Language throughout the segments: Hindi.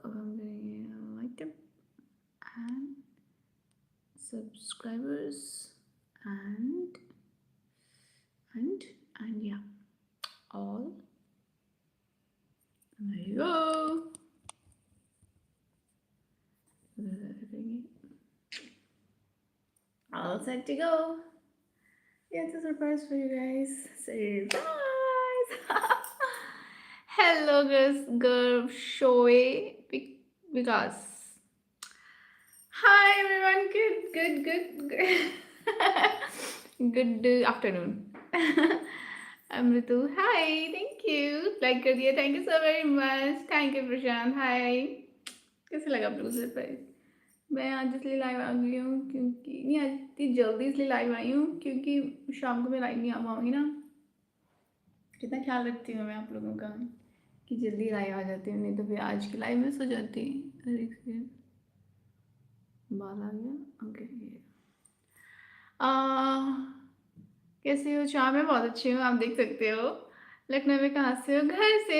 अब हम करेंगे like and subscribers and and yeah, all there you go. All set to go. Yeah, it's a surprise for you guys. Surprise! Hello, guys. Girl, Shoei, Vikas. Hi, everyone. Good afternoon. I'm Ritu. Hi, thank you. Like कर दिया. Thank you so very much. Thank you, Prashant. Hi. कैसे लगा आप लोगों को सरप्राइज? मैं आज इसलिए लाइव आ गई हूँ क्योंकि नहीं, आज इतनी जल्दी इसलिए लाइव आई हूँ क्योंकि शाम को मैं लाइव नहीं आ पाऊँगी ना। कितना ख्याल रखती हूँ मैं आप लोगों का कि जल्दी लाइव आ जाती हूँ, नहीं तो फिर आज की लाइव मिस हो जाती। अरे एक सेकंड, बाल आ गया। ओके, कैसे हो? चाह मैं बहुत अच्छी हूँ, आप देख सकते हो। लखनऊ में कहाँ से हो? घर से।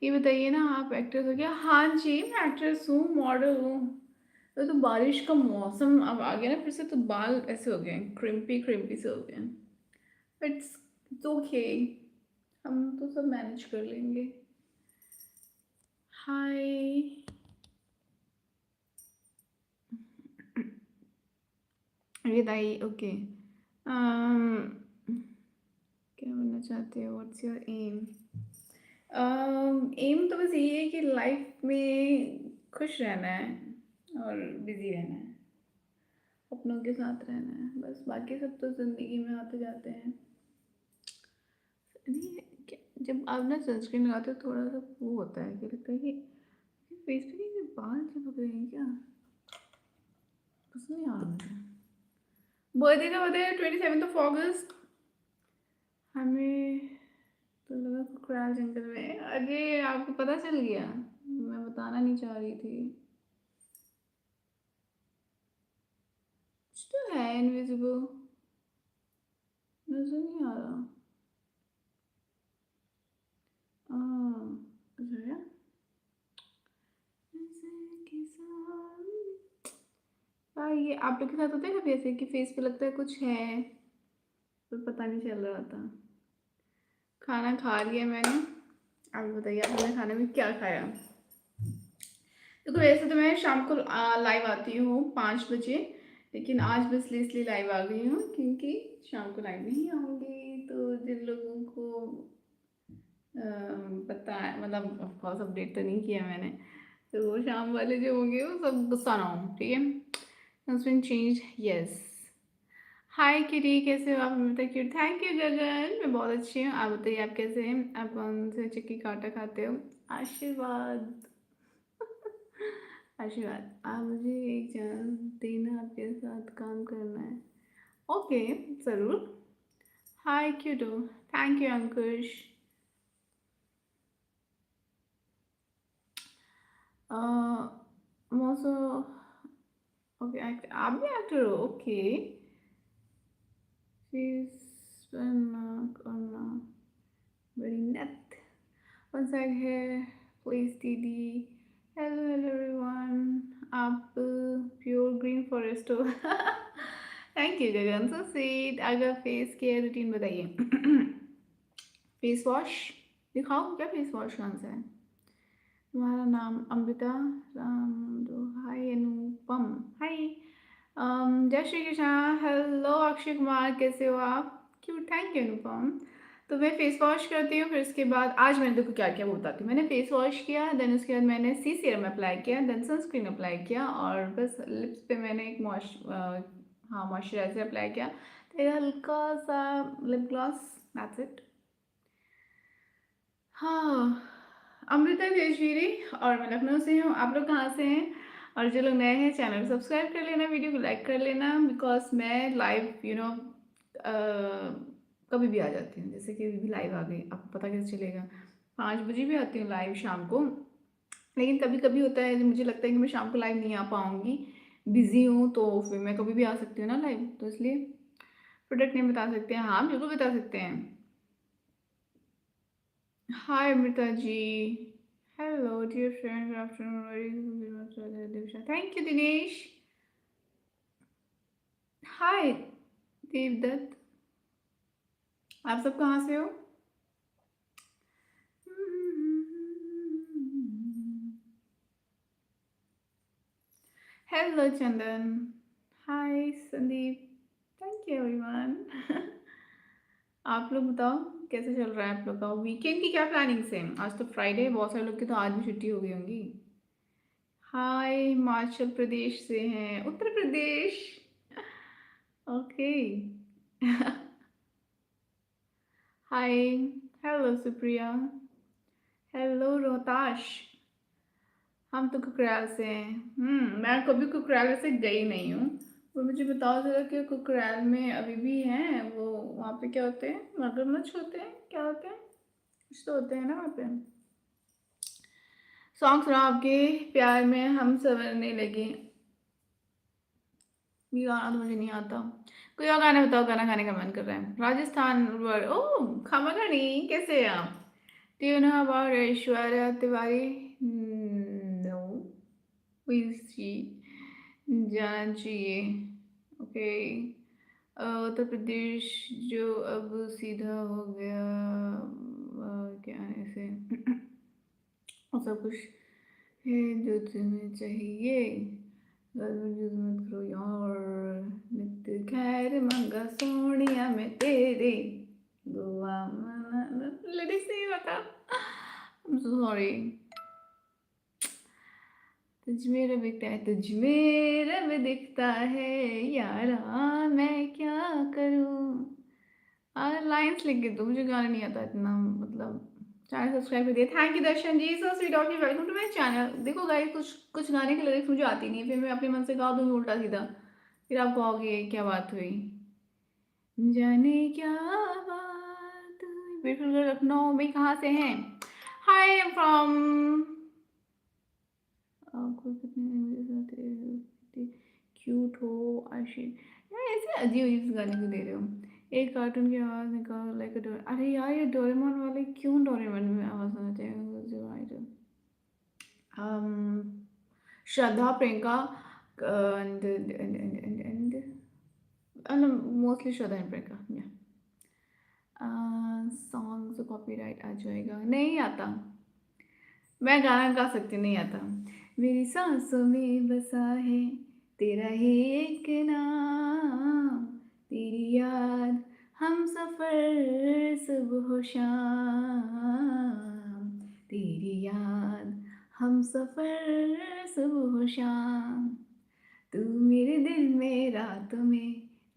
ये बताइए ना, आप एक्ट्रेस हो क्या? हाँ जी, मैं एक्ट्रेस हूँ, मॉडल हूँ। तो बारिश का मौसम अब आ गया ना फिर से, तो बाल ऐसे हो गए, क्रिम्पी क्रिम्पी से हो गए। इट्स ओके, हम तो सब मैनेज कर लेंगे। हाय, ये दाई ओके। क्या बनना चाहते हो? What's your M? एम तो बस ये है कि लाइफ में खुश रहना है और बिजी रहना है, अपनों के साथ रहना है, बस बाकी सब तो ज़िंदगी में आते जाते हैं। नहीं, जब आप ना सनस्क्रीन लगाते हो थोड़ा सा वो होता है कि लगता है कि फेस पे नहीं बाल चिपक रहे हैं क्या, पसंद नहीं आ रहा मुझे। बर्थडे का बताया 27 अगस्त। हमें तो लगा कुकराल जंगल में। अरे आपको पता चल गया, मैं बताना नहीं चाह रही थी। कुछ तो है इनविजिबल, नजर नहीं आ रहा। अच्छा, ये आप लोग के साथ होता है कभी ऐसे कि फेस पे लगता है कुछ है पर पता नहीं चल रहा था? खाना खा लिया मैंने, आप बताइए आपने खाने में क्या खाया? देखो वैसे तो मैं शाम को लाइव आती हूँ 5 बजे, लेकिन आज बस इसलिए लाइव आ गई हूँ क्योंकि शाम को लाइव नहीं आऊँगी। तो जिन लोगों को पता है, मतलब ऑफकोर्स अपडेट तो नहीं किया मैंने, तो वो शाम वाले जो होंगे वो सब गुस्सा ना हो, ठीक है? Change, yes. हाय किरी, कैसे हो आप? अमिता क्यूट, थैंक यू गगन, मैं बहुत अच्छी हूँ। आप बताइए आप कैसे हैं? आप कौन से चिक्की काटा खाते हो? आशीर्वाद। आशीर्वाद, आप मुझे एक चांस देना, आपके साथ काम करना है। ओके, ज़रूर। हाय क्यूटो, thank you Ankush. also okay, आप भी एक्टर हो? ओके, फेस करना बड़ी नेट वन साइड है प्लीज दीदी। हेलो हेलो एवरीवन, आप प्योर ग्रीन फॉरेस्ट हो। Thank you Gagan, so sweet. अगर फेस केयर रूटीन बताइए। फेस वॉश दिखाओ, क्या फेस वॉश कौन सा है? तुम्हारा नाम अमृता राम दो। हाय अनुपम, हाय। जय श्री कृष्णा, हेलो अक्षय कुमार, कैसे हो आप? क्यों, थैंक यू अनुपम। तो मैं फेस वॉश करती हूँ, फिर उसके बाद आज मैंने देखो क्या किया वो बताती हूँ। मैंने फेस वॉश किया, देन उसके बाद मैंने सी सीरम अप्लाई किया, देन सनस्क्रीन अप्लाई किया, और बस लिप्स पे मैंने एक मॉइस्चराइजर अप्लाई किया, तो हल्का सा लिप ग्लॉस, दैट्स इट। हाँ, अमृता तेजवीरी, और मैं लखनऊ से हूँ। आप लोग कहाँ से हैं? और जो लोग नए हैं चैनल सब्सक्राइब कर लेना, वीडियो को लाइक कर लेना, बिकॉज मैं लाइव कभी भी आ जाती हूँ। जैसे कि अभी भी लाइव आ गई, आपको पता कैसे चलेगा? 5 बजे भी आती हूँ लाइव शाम को, लेकिन कभी कभी होता है मुझे लगता है कि मैं शाम को लाइव नहीं आ पाऊँगी, बिजी हूँ, तो फिर मैं कभी भी आ सकती हूँ ना लाइव, तो इसलिए। प्रोडक्ट नेम बता सकते हैं? हाँ बिल्कुल बता सकते हैं। हाय Amrita ji, Hello, dear friend. Good afternoon. Very much, Divisha. Thank you, Dinesh. Hi, Devdutt. आप सब कहाँ से हो? Hello, Chandan. Hi, Sandeep. Thank you, everyone. आप लोग बताओ कैसे चल रहा है आप लोग का वीकेंड की क्या प्लानिंग्स हैं? आज तो फ्राइडे है, बहुत सारे लोग की तो आज भी छुट्टी हो गई होंगी. हाय, हिमाचल प्रदेश से हैं. उत्तर प्रदेश. ओके. हाय. हेलो सुप्रिया. हेलो रोहताश. हम तो कुकराल से हैं. मैं कभी कुकराल वैसे गई नहीं हूँ. और मुझे बताओ जरा कि कुकराल में अभी भी हैं वो, वहाँ पे क्या होते हैं? मगरमच्छ होते हैं, क्या होते हैं? कुछ तो होते हैं ना वहाँ पे. सॉन्ग सुना आपके प्यार में हम संवरने लगे. ये गाना तो मुझे नहीं आता. कोई और गाना बताओ, गाना गाने का मन कर रहा है. राजस्थान वर्ड. ओह खमागणी, कैसे हैं आप? Do you know about Aishwarya Tiwari? No. Who is she? जाना चाहिए. ओके. उत्तर प्रदेश जो अब सीधा हो गया. क्या है ऐसे? ऐसा कुछ है जो तुम्हें चाहिए. यूज मत करो यार. नित्य खैर मंगा सोनिया में तेरे दुआ मना. लिरिक्स नहीं बता. I'm so sorry. तुझ में रब दिखता है, तुझ में रब दिखता है यारा, मैं क्या करूं. लाइन्स लिख के दो, मुझे गाना नहीं आता इतना. मतलब चैनल सब्सक्राइब कर दिया. Thank you Darshan ji. So sweet of you. Welcome to my channel. देखो गाइस, कुछ कुछ गाने के लिरिक्स मुझे आती नहीं है, फिर मैं अपने मन से गा दूंगी उल्टा सीधा. फिर आप कहोगे क्या बात हुई. जाने क्या बात हुई. बिल्कुल लखनऊ में. कहाँ से हैं? हाय, आई एम फ्रॉम. आपको कितने क्यूट हो आशिक. यार ऐसे अजीब अजीब गाने क्यों दे रहे हो? एक कार्टून की आवाज़ निकालो लाइक अ. अरे यार ये डोरेमोन वाले क्यों डोरेमोन में आवाज़ आना चाहिए? Shraddha Priyanka and mostly Shraddha and Priyanka. Song copyright आ जाएगा. नहीं आता. मैं गाना गा सकती, नहीं आता. मेरी सांसों में बसा है तेरा ही एक नाम. तेरी याद हम सफर सुबह शाम. तेरी याद हम सफर सुबह शाम. तू मेरे दिल में रातों में,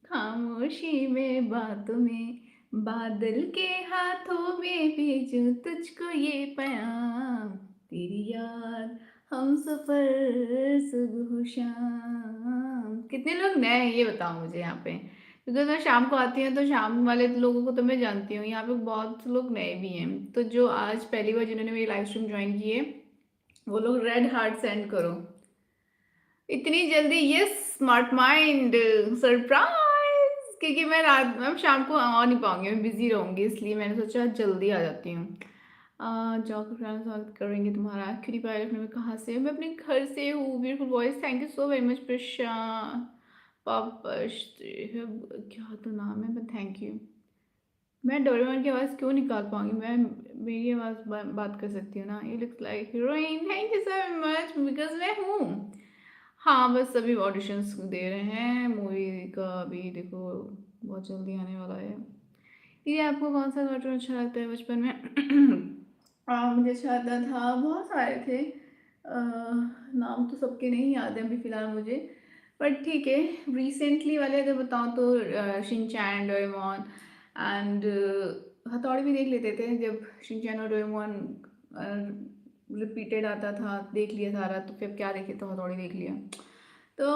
खामोशी में बातों में, बादल के हाथों में भेजूं तुझको ये पैगाम. तेरी याद हम सफर सुबह शाम. कितने लोग नए हैं ये बताओ मुझे यहाँ पे, क्योंकि मैं शाम को आती हूँ तो शाम वाले लोगों को तो मैं जानती हूँ. यहाँ पे बहुत लोग नए भी हैं. तो जो आज पहली बार जिन्होंने मेरी लाइव स्ट्रीम ज्वाइन की है वो लोग रेड हार्ट सेंड करो. इतनी जल्दी? Yes smart mind. सरप्राइज. क्योंकि मैं रात में शाम को आ नहीं पाऊंगी, मैं बिजी रहूंगी, इसलिए मैंने सोचा जल्दी आ जाती हूँ. जाकर फ्रेंड स्वागत करेंगे तुम्हारा. एक्चुअली पायलट में कहाँ से? मैं अपने घर से हूँ. Beautiful voice. Thank you so very much Prashant. पापश क्या तो नाम है, बट थैंक यू. मैं डोरेमोन की आवाज़ क्यों निकाल पाऊंगी? मैं मेरी आवाज़ बात कर सकती हूँ ना. You looks like heroine. Thank you so much. Because मैं हूँ. हाँ बस अभी ऑडिशंस दे रहे हैं मूवी का. अभी देखो बहुत जल्दी आने वाला है. ये आपको कौन सा कार्टून अच्छा लगता है बचपन में? मुझे अच्छा लगता था, बहुत सारे थे. नाम तो सबके नहीं याद है अभी फ़िलहाल मुझे. बट ठीक है. रिसेंटली वाले अगर बताऊँ तो शिनचैन, डोरेमोन एंड हथौड़ी भी देख लेते थे. जब शिनचैन और डोरेमोन रिपीटेड आता था देख लिया सारा, तो फिर क्या देखे तो हथौड़ी देख लिया. तो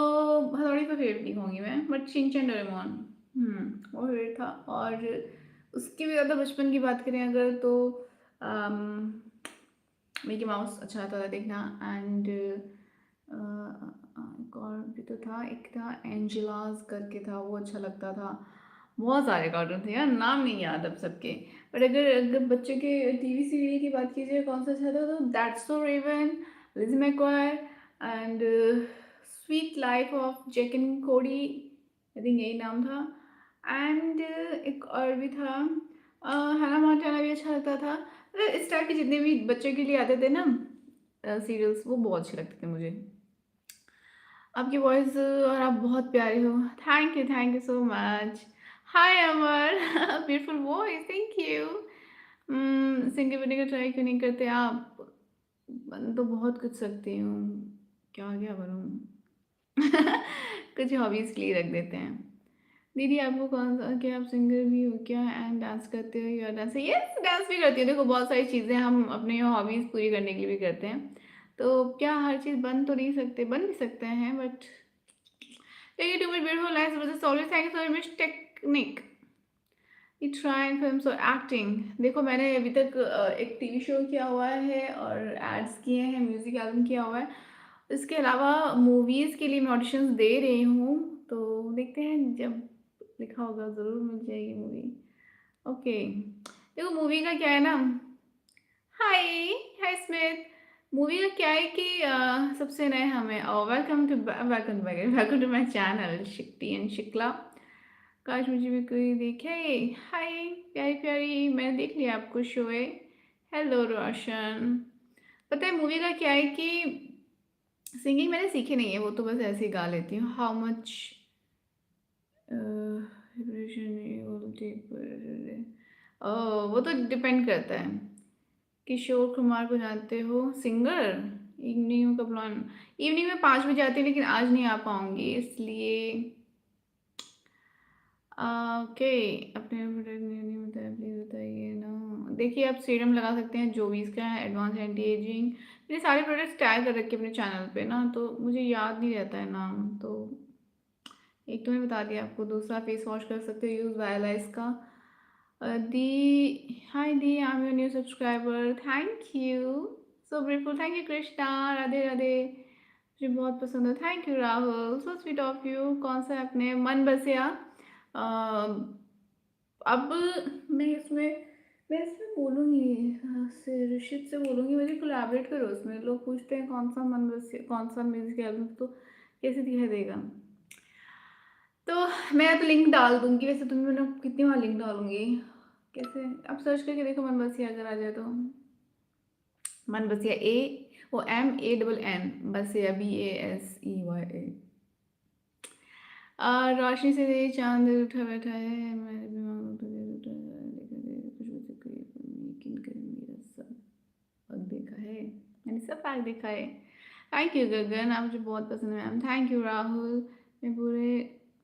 हथौड़ी पे फेवरेट नहीं होंगी मैं, बट शिनचैन डोरेमोन वो फेवरेट था. और उसके भी ज़्यादा बचपन की बात करें अगर तो मिकी माउस अच्छा लगता था देखना. एंड एक और भी तो था, एक था एंजेलास करके था, वो अच्छा लगता था. बहुत सारे कार्टून थे यार, नाम नहीं याद अब सबके। बट अगर अगर बच्चों के टीवी सीरियल की बात कीजिए कौन सा अच्छा था, तो that's so Raven, Lizzie McGuire and suite life of Zack and Cody, I think यही नाम था। एंड एक और भी था, हना मोंटाना भी अच्छा लगता था। मतलब इस टाइप के जितने भी बच्चों के लिए आते थे ना सीरियल्स, वो बहुत अच्छे लगते थे मुझे। आपकी वॉइस और आप बहुत प्यारे हो। Thank you so much. Hi Amar beautiful voice, thank you. Singer बनने का ट्राई क्यों नहीं करते आप? बन तो बहुत कुछ सकती हूँ, क्या क्या बनूँ? कुछ हॉबीज़ के लिए रख देते हैं। दीदी आपको कौन सा, क्या आप सिंगर भी हो क्या एंड डांस करते हो या डांस? यस, डांस भी करती हूँ। देखो बहुत सारी चीज़ें हम अपने हॉबीज़ पूरी करने के लिए भी करते हैं। तो क्या हर चीज़ बन तो नहीं सकते, बन भी सकते हैं but thank you too much beautiful nice was a solid, thank you so much technique। You try in films or acting। देखो मैंने अभी तक एक टीवी शो किया हुआ है और एड्स किए हैं, म्यूजिक एल्बम किया हुआ है। इसके अलावा मूवीज़ के लिए मैं ऑडिशंस दे रही हूँ, तो देखते हैं जब लिखा होगा ज़रूर मिल जाएगी मूवी। ओके, देखो मूवी का क्या है ना, हाय हाय स्मिथ। मूवी का क्या है कि सबसे नए हमें वेलकम टू माय चैनल शिक्ति एंड शिकला। काश मुझे भी कोई देखे। हाय प्यारी प्यारी, मैंने देख लिया आपको शो है। हेलो रोशन। पता है मूवी का क्या है कि सिंगिंग मैंने सीखी नहीं है, वो तो बस ऐसे ही गा लेती हूँ। हाउ मच वो तो डिपेंड करता है। किशोर कुमार को जानते हो सिंगर? इवनिंग का प्लान, इवनिंग में 5 बजे आती है लेकिन आज नहीं आ पाऊंगी इसलिए। ओके, अपने नहीं बताया प्लीज बताइए ना। देखिए आप सीरम लगा सकते हैं, जोवीज का है, एडवांस एंटी एजिंग। मैंने सारे प्रोडक्ट्स टैग कर रखे अपने चैनल पे ना, तो मुझे याद नहीं रहता है नाम। तो एक तो मैंने बता दिया आपको, दूसरा फेस वॉश कर सकते हो यूज वायलाइस का। दी हाय दी, I am your new subscriber, thank you so beautiful, thank you Krishna, Radhe Radhe. मुझे बहुत पसंद है, thank you Rahul, so sweet of you. कौन सा आपने मन बसिया? अब मैं इसमें बोलूँगी, से ऋषित से बोलूँगी मुझे कोलैबोरेट करो उसमें। लोग पूछते हैं कौन सा मन बसिया, कौन सा म्यूजिक एल्बम, तो कैसे दिखाई देगा? तो मैं तो लिंक डाल दूंगी, वैसे तुम्हें मैंने कितनी बार लिंक डालूंगी? कैसे आप सर्च करके देखो मन बसिया अगर आ जाए तो। मन बसिया ए, वो MANN बसिया BASEYA। रोशनी से दे चांद उठा बैठा है, मेरे दिमाग में तुझे उठा देखा दे कुछ भी तो यकीन कर मेरा सब पग देखा है, मैंने सब पैक देखा है। थैंक यू गगन, आप मुझे बहुत पसंद है मैम। Thank you Rahul. मैं पूरे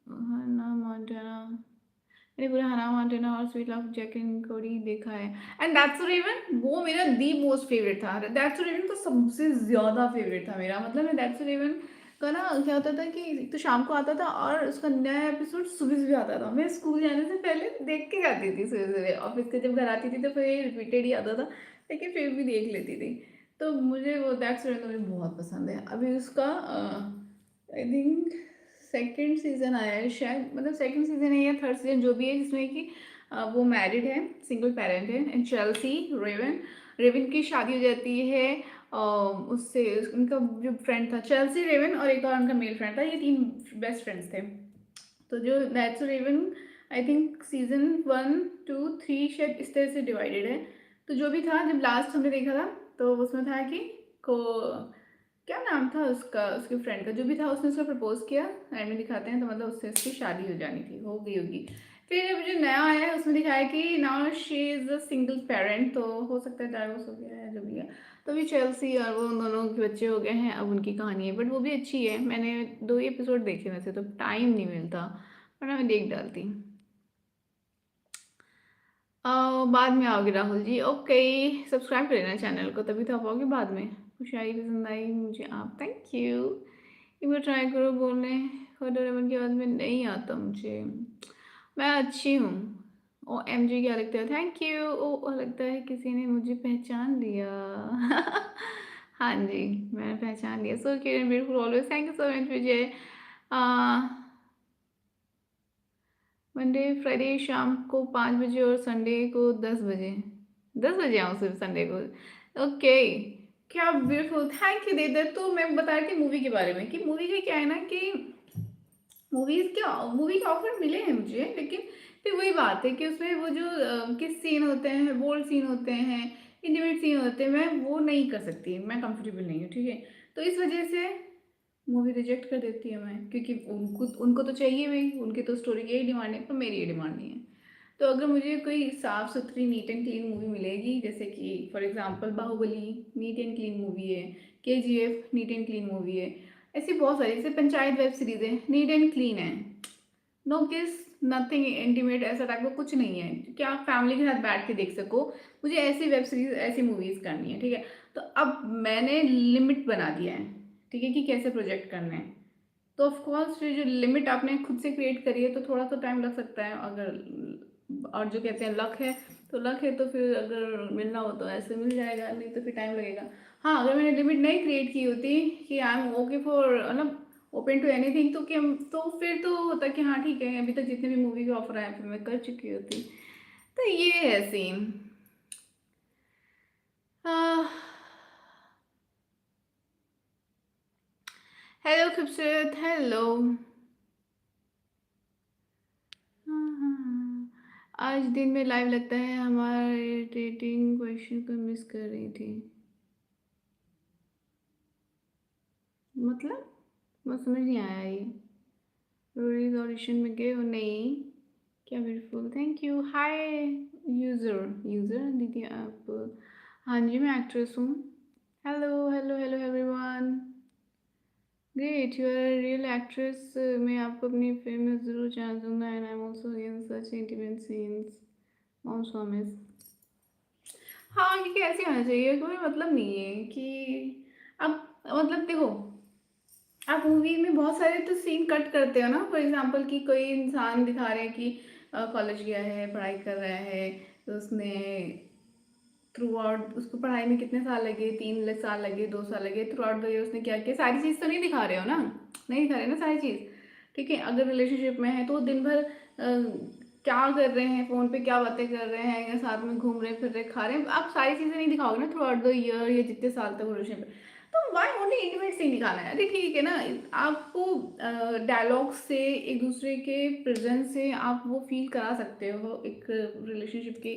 हना मोंटाना मैंने पूरा हना मोंटाना और स्वीट लव जैक एंड कोडी देखा है। एंड दैट्स सो रेवन वो मेरा दी मोस्ट फेवरेट था। दैट्स सो रेवन तो सबसे ज़्यादा फेवरेट था मेरा। मतलब मैं दैट्स सो रेवन का ना क्या होता था कि एक तो शाम को आता था और उसका नया एपिसोड सुबह सुबह आता था। मैं स्कूल जाने से पहले देख के जाती थी सुबह सुबह, ऑफिस से जब घर आती थी तो फिर रिपीटेड ही आता था, लेकिन फिर भी देख लेती थी। तो मुझे वो दैट्स रेवन मुझे बहुत पसंद है। अभी उसका आई थिंक सेकंड सीजन आया है शायद, मतलब सेकंड सीजन है या थर्ड सीजन जो भी है, जिसमें कि वो मैरिड है, सिंगल पेरेंट है। एंड चेल्सी रेवन, रेवन की शादी हो जाती है उससे, उनका जो फ्रेंड था चेल्सी रेवन और एक और उनका मेल फ्रेंड था, ये 3 बेस्ट फ्रेंड्स थे। तो जो that's Raven I think season 1 2 3 शायद इस तरह से डिवाइडेड है। तो जो भी था, जब लास्ट हमने देखा था तो उसमें था कि को क्या नाम था उसका, उसके फ्रेंड का जो भी था, उसने उसको प्रपोज किया, एंड में दिखाते हैं तो मतलब उससे उसकी शादी हो जानी थी, हो गई होगी। फिर अब जो नया आया है उसमें दिखाया कि now she is a single parent, तो हो सकता है डाइवोर्स हो गया है जो भी है। तो अभी चेल्सी और वो उन दोनों के बच्चे हो गए हैं, अब उनकी कहानी है, बट वो भी अच्छी है। मैंने 2 ही एपिसोड देखे वैसे, तो टाइम नहीं मिलता वरना मैं देख डालती। बाद में आओगे राहुल जी, ओके। सब्सक्राइब कर लेना चैनल को, तभी तो आप आओगे बाद में। शायरी पसंद आई मुझे आप, थैंक यू। एक बार ट्राई करो बोलने, डोरेमोन की आवाज़ में नहीं आता मुझे, मैं अच्छी हूँ। OMG क्या लगता है, थैंक यू। ओ लगता है किसी ने मुझे पहचान लिया। हाँ जी, मैंने पहचान लिया। So cute and beautiful always, thank you so much Vijay. Monday Friday शाम को 5 बजे और संडे को 10 बजे। 10 बजे आऊँ सिर्फ संडे को। ओके, क्या ब्यूटीफुल, थैंक यू दीदी। तो मैं बता रही थी मूवी के बारे में कि मूवी का क्या है ना कि मूवी के ऑफर मिले हैं मुझे, लेकिन फिर वही बात है कि उसमें वो जो किस सीन होते हैं, बोल्ड सीन होते हैं, इंटीमेट सीन होते हैं, मैं वो नहीं कर सकती, मैं कंफर्टेबल नहीं हूँ, ठीक है। तो इस वजह से मूवी रिजेक्ट कर देती है मैं, क्योंकि उनको उनको तो चाहिए भाई, उनकी तो स्टोरी की यही डिमांड है, पर मेरी ये डिमांड नहीं है। तो अगर मुझे कोई साफ सुथरी नीट एंड क्लीन मूवी मिलेगी, जैसे कि for example Baahubali neat and clean movie है, KGF neat and clean movie है, ऐसी बहुत सारी, जैसे पंचायत वेब सीरीज है, नीट एंड क्लीन है, नो किस, नथिंग इंटीमेट, ऐसा टाइप का कुछ नहीं है कि आप फैमिली के साथ बैठ के देख सको। मुझे ऐसी वेब सीरीज, ऐसी मूवीज करनी है, ठीक है। तो अब मैंने लिमिट बना दिया है, ठीक है, कि कैसे प्रोजेक्ट करना है। तो ऑफ कोर्स फिर जो लिमिट आपने खुद से क्रिएट करी है तो थोड़ा तो टाइम लग सकता है, अगर, और जो कहते हैं लक है, तो लक है तो फिर अगर मिलना हो तो ऐसे मिल जाएगा, नहीं तो फिर टाइम लगेगा। हाँ, अगर मैंने लिमिट नहीं क्रिएट की होती कि आई एम ओके फॉर, मतलब ओपन टू एनीथिंग, तो क्या, तो फिर तो होता कि हाँ ठीक है, अभी तक जितने भी मूवी के ऑफर आए फिर मैं कर चुकी होती। तो ये है सीन। हेलो खूबसूरत, हेलो। आज दिन में लाइव लगता है, हमारे डेटिंग क्वेश्चन को मिस कर रही थी, मतलब मैं समझ नहीं आया ये। रोरीज ऑडिशन में गए हो? नहीं। क्या beautiful, thank you. Hi user, user दीदी आप? हाँ जी, मैं एक्ट्रेस हूँ। Hello hello hello everyone, great, you are real actress. मैं आपको अपनी फिल्म में ज़रूर चांस दूंगा, and I am also in such intimate scenes. Mom promise. हाँ, क्योंकि ऐसे होना चाहिए, कोई मतलब नहीं है कि अब, मतलब देखो, आप मूवी में बहुत सारे तो सीन कट करते हो ना, फॉर एग्जांपल कि कोई इंसान दिखा रहे हैं कि कॉलेज गया है, पढ़ाई कर रहा है, तो उसने थ्रू आउट, उसको पढ़ाई में कितने साल लगे, 3 साल लगे, 2 साल लगे, थ्रू आउट द ईयर उसने क्या किया, सारी चीज़ तो नहीं दिखा रहे हो ना, नहीं दिखा रहे ना सारी चीज़। ठीक है, अगर रिलेशनशिप में है तो वो दिन भर क्या कर रहे हैं, फ़ोन पे क्या बातें कर रहे हैं, या साथ में घूम रहे फिर रहे खा रहे हैं, आप सारी चीज़ें नहीं दिखाओगे ना थ्रू आउट द ईयर या जितने साल तक वो रिलेशनशिप। तो वाई ओनली इंटीमेट सीन दिखाना है? अरे ठीक है ना, आपको डायलॉग से, एक दूसरे के प्रेजेंस से आप वो फील करा सकते हो एक रिलेशनशिप की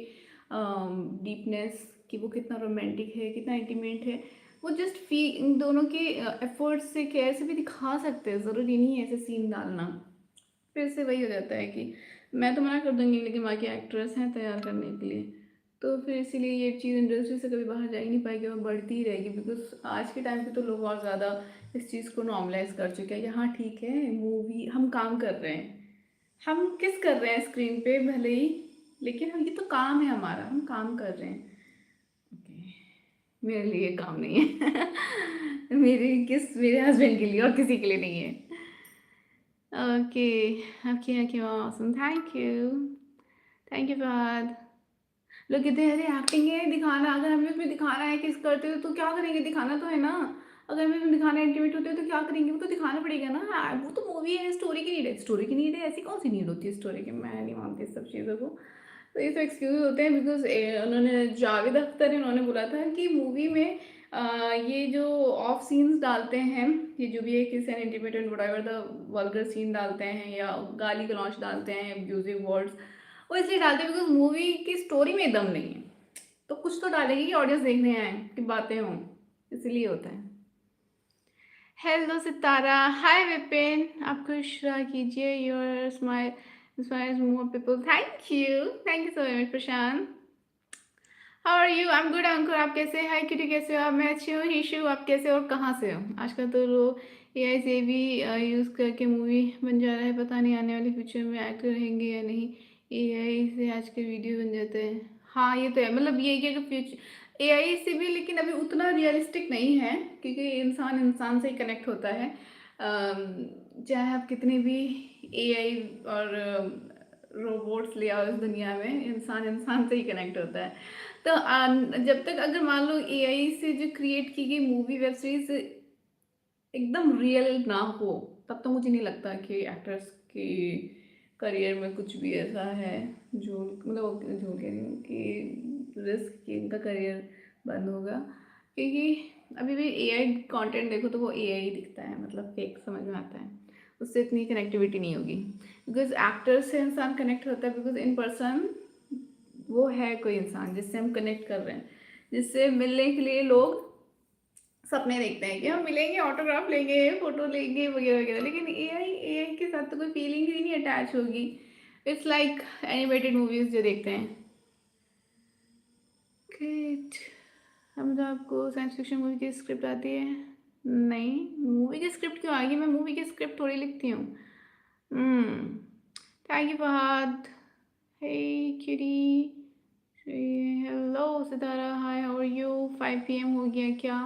डीपनेस, कि वो कितना रोमांटिक है, कितना इंटीमेट है। वो जस्ट फील, इन दोनों के एफर्ट्स से, केयर से भी दिखा सकते हैं, ज़रूरी नहीं है ऐसे सीन डालना। फिर से वही हो जाता है कि मैं तो मना कर दूंगी, लेकिन बाकी एक्ट्रेस हैं तैयार करने के लिए, तो फिर इसीलिए ये चीज़ इंडस्ट्री से कभी बाहर जा ही नहीं पाएगी और बढ़ती ही रहेगी, बिकॉज आज के टाइम पे तो लोग और ज़्यादा इस चीज़ को नॉर्मलाइज कर चुके हैं कि हाँ ठीक है, मूवी हम काम कर रहे हैं, हम किस कर रहे हैं स्क्रीन पे भले ही, लेकिन हम, ये तो काम है हमारा, हम काम कर रहे हैं। ओके, मेरे लिए काम नहीं है मेरे किस, मेरे हस्बैंड के लिए और किसी के लिए नहीं है। Okay, okay okay, awesome, thank you Fahad. लोग कहते हैं अरे एक्टिंग है, दिखाना, अगर हमें उसमें दिखाना है किस करते हो तो क्या करेंगे, दिखाना तो है ना। अगर हमें उसमें दिखाना इंटीमेट होते हो तो क्या करेंगे, वो तो दिखाना पड़ेगा ना। वो तो मूवी है, स्टोरी की नीड है, स्टोरी की नीड है, ऐसी कौन सी नीड होती है स्टोरी की, मैं नहीं मानती इस सब चीज़ों को। तो ये सब एक्सक्यूज होते हैं, बिकॉज उन्होंने, जावेद अख्तर इन्होंने बोला था कि मूवी में ये जो ऑफ सीन्स डालते हैं, ये जो भी है kiss an intimated what the vulgar scene डालते हैं या गाली गलौच डालते हैं, एब्यूजिव वर्ड्स, वो इसलिए डालते हैं बिकॉज मूवी की स्टोरी में दम नहीं है, तो कुछ तो डालेगी कि ऑडियंस देखने आए, कि बातें हों, इसलिए होता है। हेलो सितारा, हाय विपिन, आप खुश रहा कीजिए, your smile inspires more people, thank you so much Prashant. How are you? I am good Ankur, आप कैसे हैं? हाय किटी, कैसे हो आप? मैं अच्छी हूँ। हीशु, आप कैसे हो और कहाँ से हो? आजकल तो लोग एआई से भी यूज़ करके मूवी बन जा रहा है, पता नहीं आने वाले फ्यूचर में एक्टर रहेंगे या नहीं, एआई से आज के वीडियो बन जाते हैं। हाँ ये तो है, मतलब ये है कि अगर फ्यूचर एआई से भी, लेकिन अभी उतना रियलिस्टिक नहीं है, क्योंकि इंसान इंसान से ही कनेक्ट होता है। चाहे आप कितने भी एआई और रोबोट्स ले आओ इस दुनिया में, इंसान इंसान से ही कनेक्ट होता है। तो जब तक, अगर मान लो एआई से जो क्रिएट की गई मूवी वेब सीरीज एकदम रियल ना हो, तब तो मुझे नहीं लगता कि एक्टर्स की करियर में कुछ भी ऐसा है जो मतलब झूठ कह रही हूँ कि रिस्क कि इनका करियर बंद होगा, क्योंकि अभी भी एआई कंटेंट देखो तो वो एआई दिखता है, मतलब फेक समझ में आता है, उससे इतनी कनेक्टिविटी नहीं होगी। बिकॉज एक्टर से इंसान कनेक्ट होता है, बिकॉज इन पर्सन वो है कोई इंसान जिससे हम कनेक्ट कर रहे हैं, जिससे मिलने के लिए लोग सपने देखते हैं कि हम मिलेंगे, ऑटोग्राफ लेंगे, फोटो लेंगे वगैरह वगैरह, लेकिन एआई एआई के साथ तो कोई फीलिंग ही नहीं अटैच होगी। इट्स लाइक एनिमेटेड मूवीज जो देखते हैं। ग्रेट। हम तो आपको साइंस फिक्शन मूवी की स्क्रिप्ट आती है? नहीं, मूवी की स्क्रिप्ट क्यों आएगी, मैं मूवी की स्क्रिप्ट थोड़ी लिखती हूँ। Thank you Fahad. Hey cutie. Hello Sitara, hi how are you? 5 PM हो गया क्या?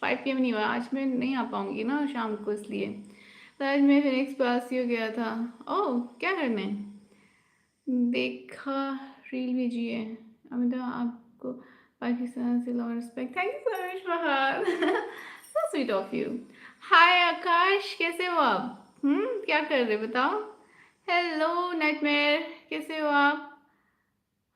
5 PM नहीं हुआ, आज मैं नहीं आ पाऊंगी ना शाम को, इसलिए तो आज मैं फिनिक्स पास ही हो गया था। ओह, क्या करने? देखा, रील भेजी है अमिता आपको, पाकिस्तान से love respect, thank you so much Fahad, so sweet of you. Hi Akash, कैसे हो आप? क्या कर रहे बताओ? हेलो नाइटमेयर, कैसे हो आप?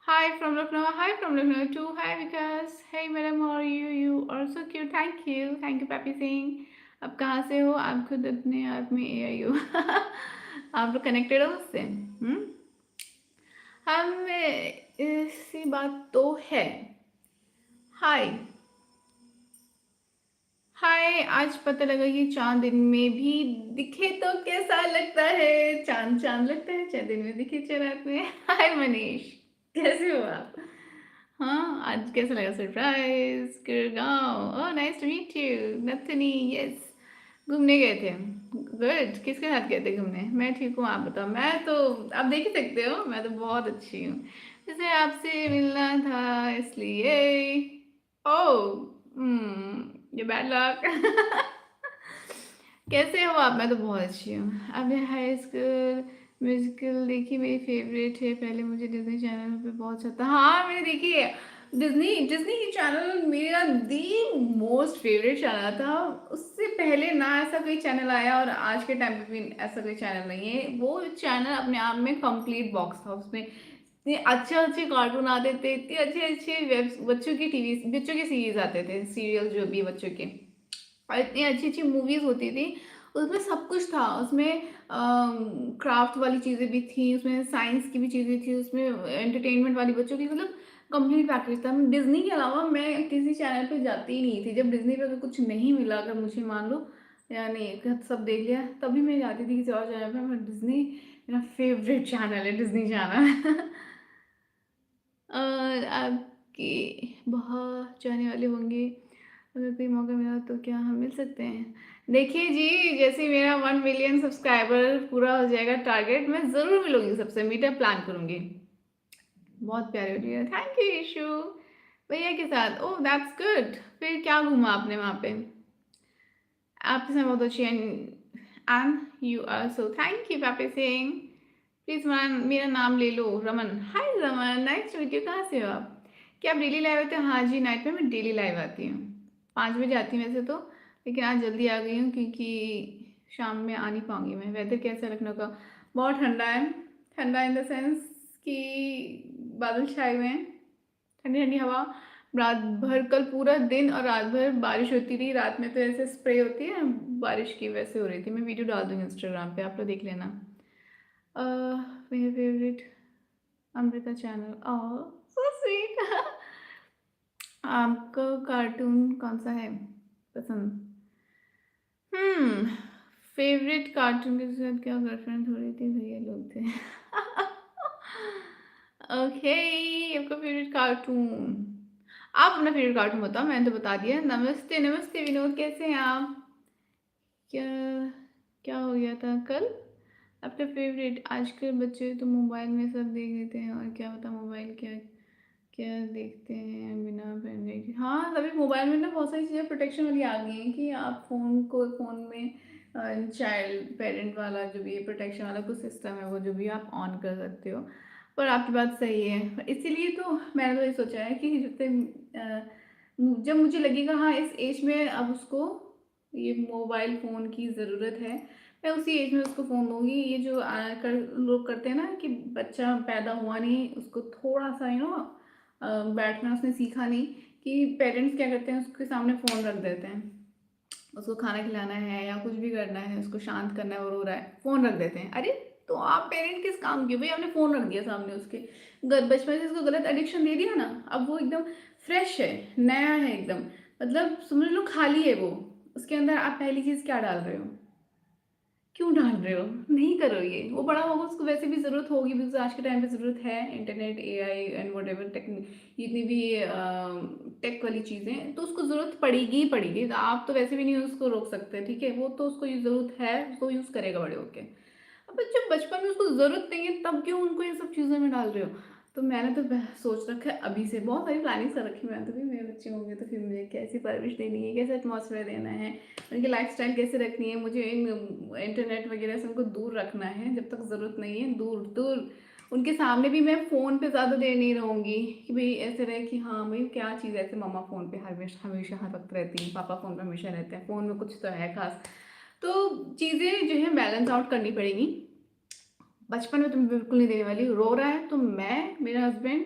Hi from Lucknow. Hi from Lucknow too. Hi Vikas. Hey madam, how are you? You are so cute. Thank you. Thank you Papi Singh. अब कहाँ से हो आप? खुद अपने आप में एआई हो। आप लोग कनेक्टेड हो उससे? हम इसी बात तो है। हाय हाय, आज पता लगा कि चांद दिन में भी दिखे तो कैसा लगता है? चांद चांद लगता है, चाहे दिन में दिखे चाहे रात में। हाय मनीष, कैसे हो आप? हाँ, आज कैसा लगा surprise Gurgaon? Oh nice to meet you नथनी। यस, घूमने गए थे। गुड, किसके साथ गए थे घूमने? मैं ठीक हूँ, आप बताओ। मैं तो, आप देख ही सकते हो, मैं तो बहुत अच्छी हूँ। जैसे आपसे मिलना था इसलिए। ओह, ये बैड लक। कैसे हो आप? मैं तो बहुत अच्छी हूँ। आपने हाई स्कूल म्यूजिकल देखी? मेरी फेवरेट है, पहले मुझे डिज्नी चैनल पे बहुत अच्छा था। हाँ मैंने देखी है। डिज्नी डिज्नी की चैनल मेरा दी मोस्ट फेवरेट चैनल था। उससे पहले ना ऐसा कोई चैनल आया, और आज के टाइम पे भी ऐसा कोई चैनल नहीं है। वो चैनल अपने आप में कंप्लीट बॉक्स था। उसमें इतने अच्छे अच्छे कार्टून आते थे, इतने अच्छे अच्छे वेब बच्चों की टीवी बच्चों के सीरीज आते थे, सीरियल जो भी बच्चों के, और इतनी अच्छी अच्छी मूवीज होती थी। उसमें सब कुछ था। उसमें क्राफ्ट वाली चीज़ें भी थी, उसमें साइंस की भी चीज़ें थी, उसमें एंटरटेनमेंट वाली बच्चों की, मतलब कंप्लीट पैकेज था। डिज्नी के अलावा मैं किसी चैनल पे जाती ही नहीं थी। जब डिज्नी पे अगर कुछ नहीं मिला, अगर मुझे मान लो या नहीं सब देख लिया, तभी मैं जाती थी किसी और चैनल पे। मैं डिज्नी मेरा फेवरेट चैनल है, डिज्नी चैनल। और आपके बहुत जाने वाले होंगे, अगर कोई मौका मिला तो क्या हम मिल सकते हैं? देखिए जी, जैसे मेरा 1 मिलियन सब्सक्राइबर पूरा हो जाएगा टारगेट, मैं ज़रूर मिलूंगी सबसे, मीटअप प्लान करूंगी। बहुत प्यारे हो रही है, थैंक यू ईशू। भैया के साथ? Oh that's good. फिर क्या घूमा आपने वहाँ पे? आपके साथ बहुत अच्छी, and you are so, thank you पापे सिंह। प्लीज़ मेरा नाम ले लो, Raman. Hi Raman, nice to meet you. कहाँ से हो आप? क्या आप डेली लाइव आते हो? हाँ जी, नाइट में मैं डेली लाइव आती हूँ, 5 बजे आती हूँ वैसे तो, लेकिन आज जल्दी आ गई हूँ क्योंकि शाम में आ नहीं पाऊंगी मैं। वेदर कैसा है लखनऊ का? बहुत ठंडा है। ठंडा इन द सेंस कि बादल छाए हुए हैं, ठंडी ठंडी हवा। रात भर कल पूरा दिन और रात भर बारिश होती रही। रात में तो ऐसे स्प्रे होती है बारिश की, वैसे हो रही थी। मैं वीडियो डाल दूँगी इंस्टाग्राम पे, आप लोग देख लेना। मेरा फेवरेट अमृता चैनल। ओह सो स्वीट। आपका कार्टून कौन सा है पसंद? फेवरेट कार्टून के साथ क्या गर्लफ्रेंड हो रही थी, भैया लोग थे। ओके, आपका फेवरेट कार्टून, आप अपना फेवरेट कार्टून बताओ। मैंने तो बता दिया। नमस्ते नमस्ते विनोद, कैसे हैं आप? क्या क्या हो गया था कल? आपका फेवरेट? आजकल बच्चे तो मोबाइल में सब देख लेते हैं, और क्या पता मोबाइल क्या क्या देखते हैं बिना पहनने के। हाँ, अभी मोबाइल में ना बहुत सारी चीज़ें प्रोटेक्शन वाली आ गई हैं कि आप फ़ोन में चाइल्ड पेरेंट वाला जो भी है प्रोटेक्शन वाला कुछ सिस्टम है, वो जो भी आप ऑन कर सकते हो। पर आपकी बात सही है, इसीलिए तो मैंने तो ये सोचा है कि जब तक जब मुझे लगेगा हाँ इस एज में अब उसको ये मोबाइल फ़ोन की ज़रूरत है, मैं उसी एज में उसको फ़ोन दूँगी। ये जो कर लोग करते हैं ना कि बच्चा पैदा हुआ नहीं, उसको थोड़ा-सा बैठना उसने सीखा नहीं, कि पेरेंट्स क्या करते हैं उसके सामने फ़ोन रख देते हैं। उसको खाना खिलाना है या कुछ भी करना है, उसको शांत करना है, वो रो रहा है, फ़ोन रख देते हैं। अरे! तो आप पेरेंट किस काम के? भई आपने फ़ोन रख दिया सामने उसके। बचपन से उसको गलत एडिक्शन दे दिया ना, अब वो एकदम फ्रेश है, नया है एकदम। मतलब समझ लो खाली है वो। उसके अंदर आप पहली चीज़ क्या डाल रहे हो? क्यों डाल रहे हो? नहीं करो ये। वो बड़ा होगा उसको वैसे भी ज़रूरत होगी, बिकॉज़ आज के टाइम पे ज़रूरत है इंटरनेट, एआई एंड व्हाटएवर जितनी भी टेक वाली चीज़ें, तो उसको ज़रूरत पड़ेगी ही पड़ेगी। तो आप तो वैसे भी नहीं उसको रोक सकते, ठीक है? वो तो उसको ये ज़रूरत है, तो यूज़ करेगा बड़े होके। अब जब बचपन में उसको ज़रूरत नहीं है, तब क्यों उनको ये सब चीज़ों में डाल रहे हो? तो मैंने तो सोच रखा है अभी से, बहुत सारी प्लानिंग कर रखी है मैंने तो भी, मेरे बच्चे होंगे तो फिर मुझे कैसी परवरिश देनी है, कैसा एटमॉस्फेयर देना है, उनकी लाइफ़स्टाइल कैसे रखनी है, मुझे इन इंटरनेट वगैरह से उनको दूर रखना है, जब तक ज़रूरत नहीं है, दूर-दूर। उनके सामने भी मैं फ़ोन पे ज़्यादा देर नहीं रहूँगी कि भई ऐसे रहे कि हाँ, भई क्या चीज़ है, ऐसे मम्मा फ़ोन पे हमेशा हर वक़्त रहती हैं, पापा फ़ोन पे हमेशा रहते हैं, फ़ोन में कुछ तो है ख़ास। तो चीज़ें जो है बैलेंस आउट करनी पड़ेंगी। बचपन में तो मैं बिल्कुल नहीं देने वाली, रो रहा है तो मैं, मेरा हस्बैंड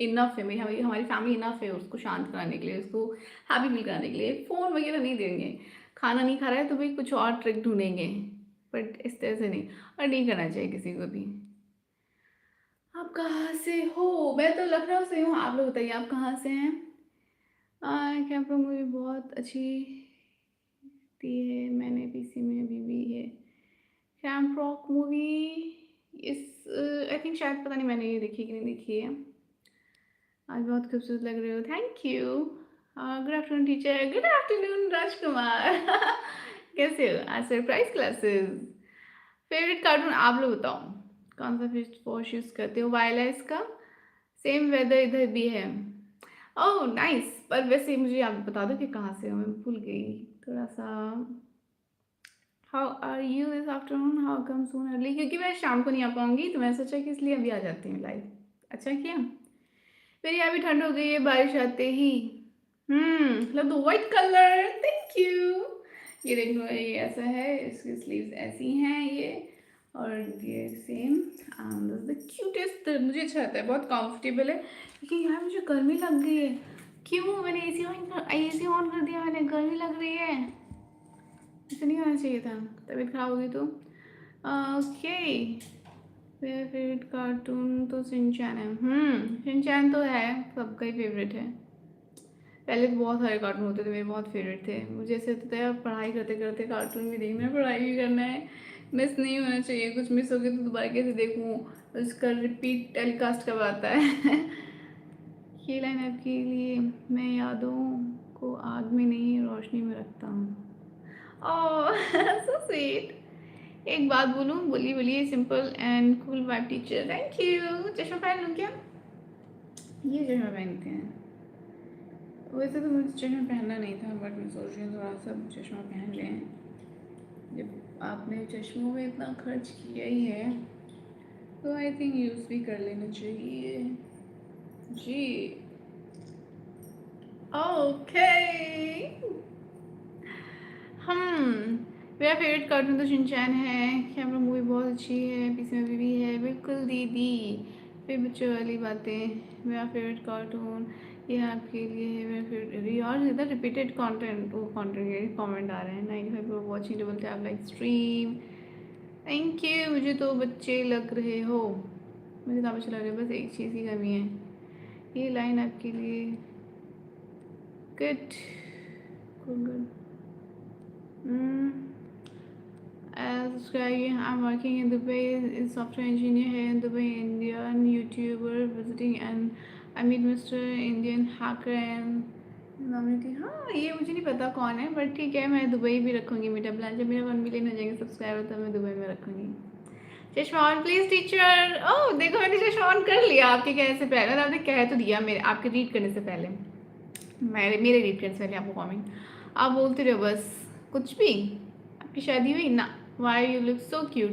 इनफ है, मेरी हमारी हमारी फैमिली इनफ है उसको शांत कराने के लिए, उसको हैप्पी फील कराने के लिए। फ़ोन वगैरह नहीं देंगे। खाना नहीं खा रहा है तो भई कुछ और ट्रिक ढूँढेंगे, बट इस तरह से नहीं, और नहीं करना चाहिए किसी को भी। आप कहाँ से हो? मैं तो लखनऊ से हूँ, आप लोग बताइए आप कहाँ से हैं? कैंप मूवी बहुत अच्छी थी है, मैंने पीसी में अभी भी है। कैंप रॉक मूवी, इस आई थिंक शायद, पता नहीं मैंने ये देखी कि नहीं देखी है। आज बहुत खूबसूरत लग रहे हो, thank you. Good afternoon teacher, good afternoon Rajkumar. कैसे हो? आज सरप्राइज क्लासेस। फेवरेट कार्टून आप लोग बताओ, कौन सा फिश वॉश यूज़ करते हो? वायरलेस का सेम वेदर इधर भी है। ओह नाइस, पर वैसे मुझे आप बता दो कि कहाँ से हो, मैं भूल गई थोड़ा सा। How are you this afternoon, how come soon early, क्योंकि मैं शाम को नहीं आ पाऊंगी तो मैं सोचा कि इसलिए अभी आ जाती हूँ लाइव। अच्छा किया। मेरे यहाँ भी ठंड हो गई है बारिश आते ही। मतलब the white colour, thank you. ये देख लो, ये ऐसा है, इसकी स्लीव्स ऐसी हैं ये, और ये सेम। द क्यूटेस्ट, मुझे अच्छा लगता है, बहुत कंफर्टेबल है, लेकिन यार मुझे गर्मी लग गई है। क्यों? मैंने एसी ऑन कर दिया, मैंने गर्मी लग रही है। ऐसा नहीं होना चाहिए था, तबीयत खराब होगी तो। ओके, मेरा फेवरेट कार्टून तो शिनचैन है। शिनचैन तो है, सबका ही फेवरेट है। पहले तो बहुत सारे कार्टून होते थे मेरे, बहुत फेवरेट थे। मुझे ऐसे होता था पढ़ाई करते करते कार्टून भी देखना है, पढ़ाई भी करना है, मिस नहीं होना चाहिए। कुछ मिस हो गया तो दोबारा कैसे देखूँ, उसका रिपीट टेलीकास्ट कब आता है। ये लाइन आपके लिए, मैं यादों को आग में नहीं रोशनी में रखता हूँ। ओह सो स्वीट। एक बात बोलूँ, बोलिए बोलिए, simple and cool vibe teacher, thank you. चश्मा पहन लूँ क्या? ये चश्मा पहनते हैं। वैसे तो मुझे चश्मा पहनना नहीं था, बट मैं सोच रही हूँ थोड़ा सा चश्मा पहन लें। जब आपने चश्मों में इतना खर्च किया ही है तो आई थिंक यूज़ भी कर लेना चाहिए जी। ओके। हम, मेरा फेवरेट कार्टून तो शिनचैन है। कैमरा मूवी बहुत अच्छी है, पीसी में भी है, बिल्कुल दीदी। फिर बच्चों वाली बातें, मेरा फेवरेट कार्टून ये आपके लिए है। मेरा फेवरेट, और इधर रिपीटेड कंटेंट, वो कंटेंट कमेंट आ रहे हैं। 95 for watching double tap like stream, thank you. मुझे तो बच्चे लग रहे हो, मुझे तो अच्छे लग रहे हो, बस एक चीज़ की कमी है। ये लाइन आपके लिए, good good. Subscribe. I'm working in Dubai as software engineer here in Dubai, Indian YouTuber visiting, and I meet Mr. Indian hacker and नॉमिनिटी। हाँ, ये मुझे नहीं पता कौन है, बट ठीक है, मैं दुबई भी रखूँगी मीटा प्लान। जब मेरा 1 मिलियन हो जाएंगे सब्सक्राइबर तो मैं दुबई में रखूँगी। चश्मा ऑन प्लीज टीचर। ओह देखो, मैंने चश्मा ऑन कर लिया आपके कहने से पहले, और आपने कह तो दिया मेरे, आपके रीड करने से पहले, मेरे रीड करने से पहले आपको कमेंट। आप बोलते रहो बस कुछ भी। आपकी शादी हुई ना? Why you look so cute?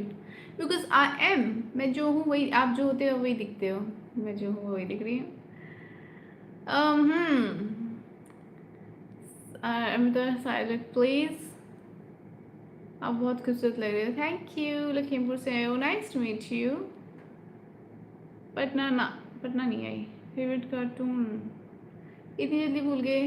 Because I am, मैं जो हूँ वही, आप जो होते हो वही दिखते हो, मैं जो हूँ वही दिख रही हूँ। Amita silent please. आप बहुत खूबसूरत लग रहे हो। Thank you. लखीमपुर से आए हो, nice to meet you. Patna ना, पटना नहीं आई। फेवरेट कार्टून, इतनी जल्दी भूल गए,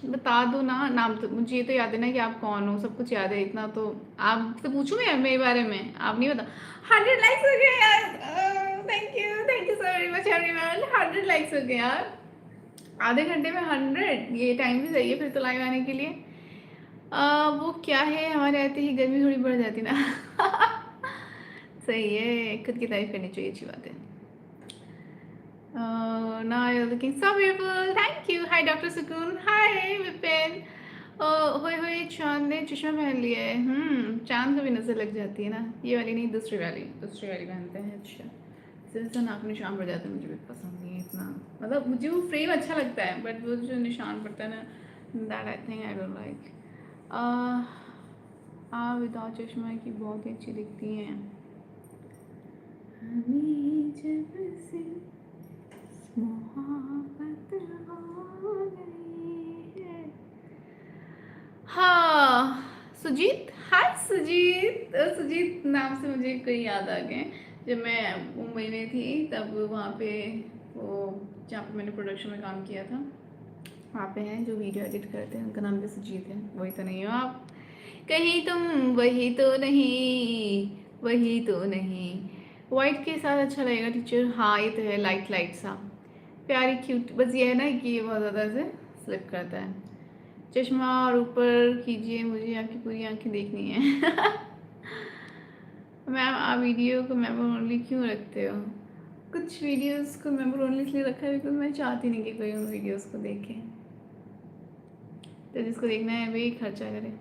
बता दो ना नाम। तो मुझे ये तो याद है ना कि आप कौन हो, सब कुछ याद है इतना तो। आपसे पूछूं मैं मेरे बारे में, आप नहीं बता। 100 लाइक्स हो गए यार, thank you so very much everyone. 100 likes हो गए यार, आधे घंटे में 100, ये टाइम भी सही है फिर तो लाइव आने के लिए। वो क्या है, हमारे आते ही गर्मी थोड़ी बढ़ जाती ना। सही है, खुद की तारीफ करनी चाहिए, अच्छी बात है। Now you're looking so beautiful. Thank you. Hi Dr. Sukoon. Hi Vipin. होए होए, चांद ने चश्मा पहन लिया है। चांद को भी नजर लग जाती है ना। ये वाली नहीं, दूसरी वाली पहनते हैं। अच्छा, जैसा नाक में निशान पड़ जाता है, मुझे भी पसंद नहीं है इतना। मतलब मुझे वो फ्रेम अच्छा लगता है, बट वो जो निशान पड़ता है ना, that I think I don't like. हाँ, विदाउट चश्मा की बहुत ही अच्छी दिखती हैं। हमें जब से मोहब्बत हो गई है। हाँ सुजीत, हाय सुजीत। सुजीत नाम से मुझे कोई याद आ गए। जब मैं मुंबई में थी तब वहाँ पे, वो जहाँ पे मैंने प्रोडक्शन में काम किया था, वहाँ पे हैं जो वीडियो एडिट करते हैं, उनका नाम भी सुजीत है। वही तो नहीं हो आप? कहीं तुम वही तो नहीं, वही तो नहीं। वाइट के साथ अच्छा लगेगा टीचर। हाँ ये तो है, लाइट लाइट सा प्यारी क्यूट। बस ये है ना कि ये बहुत ज़्यादा से स्लिप करता है। चश्मा और ऊपर कीजिए, मुझे आपकी पूरी आंखें देखनी है। मैम आप वीडियो को मेमोर ओनली क्यों रखते हो? कुछ वीडियोस को मेमोर ओनली इसलिए रखा है बिकॉज मैं चाहती नहीं कि कोई उन वीडियोस को देखे। तो जिसको देखना है वही खर्चा करे,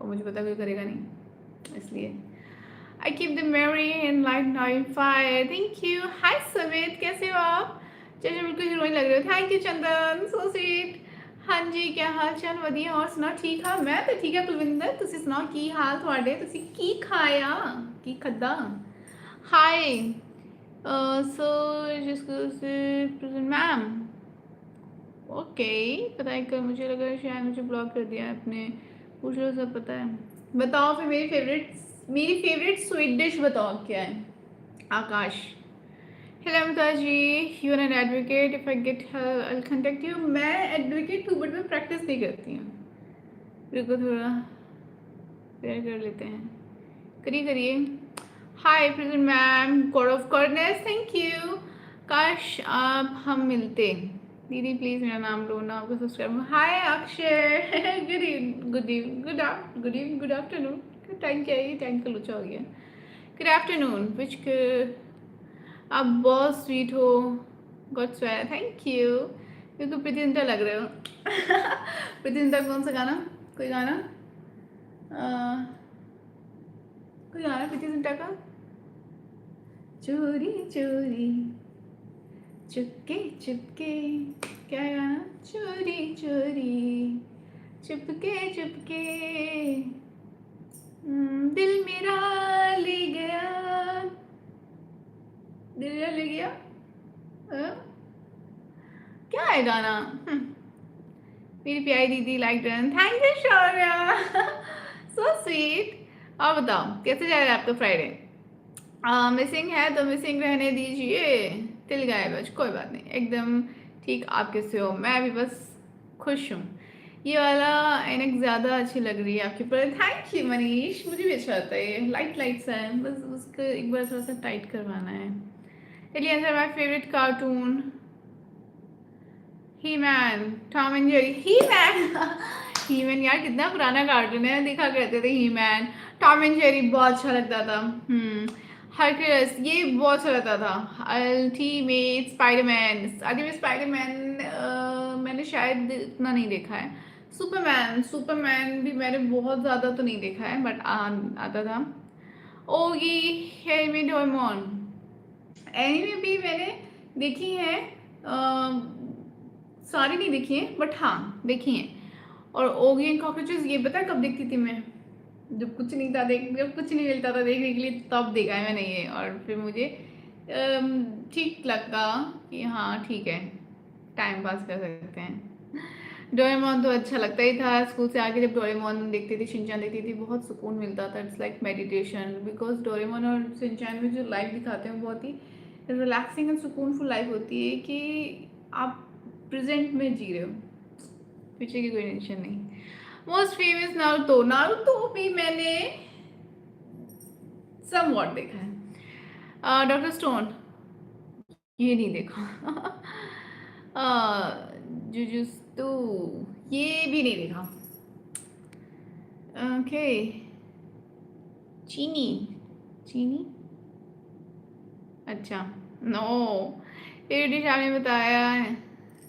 और मुझे पता कोई करेगा नहीं, इसलिए। I keep the memory in light nine fire. Thank you. Hi सवेद, कैसे हो आप? जैसे बिल्कुल हीरोइन लग रहे हो। Thank you Chandan, so sweet. हाँ जी, क्या हाल चाल? वधिया, और सुना ठीक हाँ? मैं तो ठीक है कुलविंदर, तुसी सुनाओ की हाल थोड़े? तुसी की खाया, की खद्दा? हाय। सो जिसको से मैम, ओके। पता है कल मुझे लगा शायद मुझे ब्लॉक कर दिया आपने, पूछ लो सब पता है। बताओ फिर मेरी फेवरेट स्वीट डिश बताओ क्या है? Akash, hello Amita ji, you are an advocate, if I get I contact you. मैं एडवोकेट हूँ बट मैं प्रैक्टिस नहीं करती हूँ। रुको थोड़ा प्रेयर कर लेते हैं, करिए करिए। Hi present ma'am, god of goddess, thank you. काश आप हम मिलते। दीदी प्लीज मेरा नाम लो ना, आपको subscribe. Hi Akshay. Good afternoon. Time क्या है? टाइम का लोचा हो गया। Good afternoon. विच आप बहुत स्वीट हो, गॉड स्वेयर, थैंक यू। क्योंकि प्रीति जिंटा लग रहे हो। प्रीति जिंटा कौन सा गाना, कोई गाना, कोई गाना प्रीति जिंटा का? चोरी चोरी चुपके चुपके, क्या है गाना? चोरी चोरी चुपके चुपके, दिल मेरा ले गया, दिल मेरा ले गया। हाँ? क्या है गाना? मेरी प्यारी दीदी like done, thank you Shaurya. So sweet. और बताओ कैसे जा रहा है आपका फ्राइडे? मिसिंग है तो मिसिंग रहने दीजिए, तिल गाए बज, कोई बात नहीं, एकदम ठीक। आप कैसे हो? मैं भी बस खुश हूँ। ये वाला एनक ज़्यादा अच्छी लग रही है आपके ऊपर, थैंक यू मनीष। मुझे भी अच्छा लगता है, ये लाइट लाइट सा है, बस उसको एक बार थोड़ा सा टाइट करवाना है। चलिए answer my favourite cartoon, he man, Tom and Jerry. He man, he man यार कितना पुराना कार्टून है, देखा करते थे ही मैन। टॉम एंड जेरी बहुत अच्छा लगता था। हरक्यूलिस ये बहुत अच्छा लगता था। अल्टीमेट स्पाइडरमैन, अल्टीमेट स्पाइडरमैन मैंने शायद इतना नहीं देखा है। सुपरमैन भी मैंने बहुत ज़्यादा तो नहीं देखा है, बट आता था। ओगी, हेमी डोरेमोन, एनीमे भी मैंने देखी है। सारी नहीं देखी है बट हाँ देखी है। और ओगी एंड कॉकरोचेस ये पता है कब देखती थी मैं? जब कुछ नहीं था जब कुछ नहीं मिलता था देखने के लिए, तब देखा है मैंने ये। और फिर मुझे ठीक लगा कि हाँ ठीक है, टाइम पास कर सकते हैं। डोरेमोन तो अच्छा लगता ही था। स्कूल से आके जब डोरेमोन देखती थी, शिनचैन देखती थी, बहुत सुकून मिलता था। It's like meditation, because Doraemon और शिनचैन में जो लाइफ दिखाते हैं बहुत ही रिलैक्सिंग एंड सुकूनफुल लाइफ होती है कि आप प्रेजेंट में जी रहे हो, पीछे की कोई टेंशन नहीं। मोस्ट फेमस नारुतो, नारुतो भी मैंने समवॉट देखा है। डॉक्टर स्टोन ये नहीं देखा। जुजुत्सु ये भी नहीं देखा। ओके, चीनी, चीनी, अच्छा, नो। फेवरेट डिश आपने बताया है,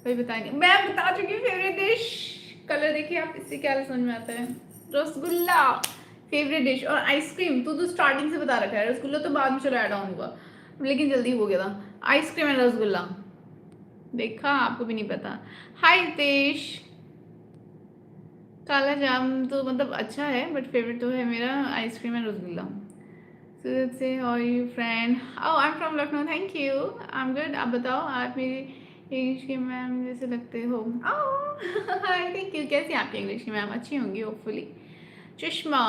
कोई बताया नहीं। मैं बता चुकी हूँ फेवरेट डिश। कलर देखिए आप, इससे क्या समझ में आता है। रसगुल्ला फेवरेट डिश, और आइसक्रीम तो स्टार्टिंग से बता रखा है। रसगुल्ला तो बाद में चलो ऐड ऑन हुआ, लेकिन जल्दी हो गया था। आइसक्रीम एंड रसगुल्ला देखा, आपको भी नहीं पता। हाय तेश, काला जाम तो मतलब अच्छा है, बट फेवरेट तो है मेरा आइसक्रीम एंड रसगुल्ला। सूरत से, how are you friend? Oh I am from Lucknow, thank you, I am good. आप बताओ, आप मेरी इंग्लिश की मैम जैसे लगते हो। ओह हाय, थैंक यू। कैसी हैं आपकी इंग्लिश की मैम? अच्छी होंगी होपफुली। चश्मा,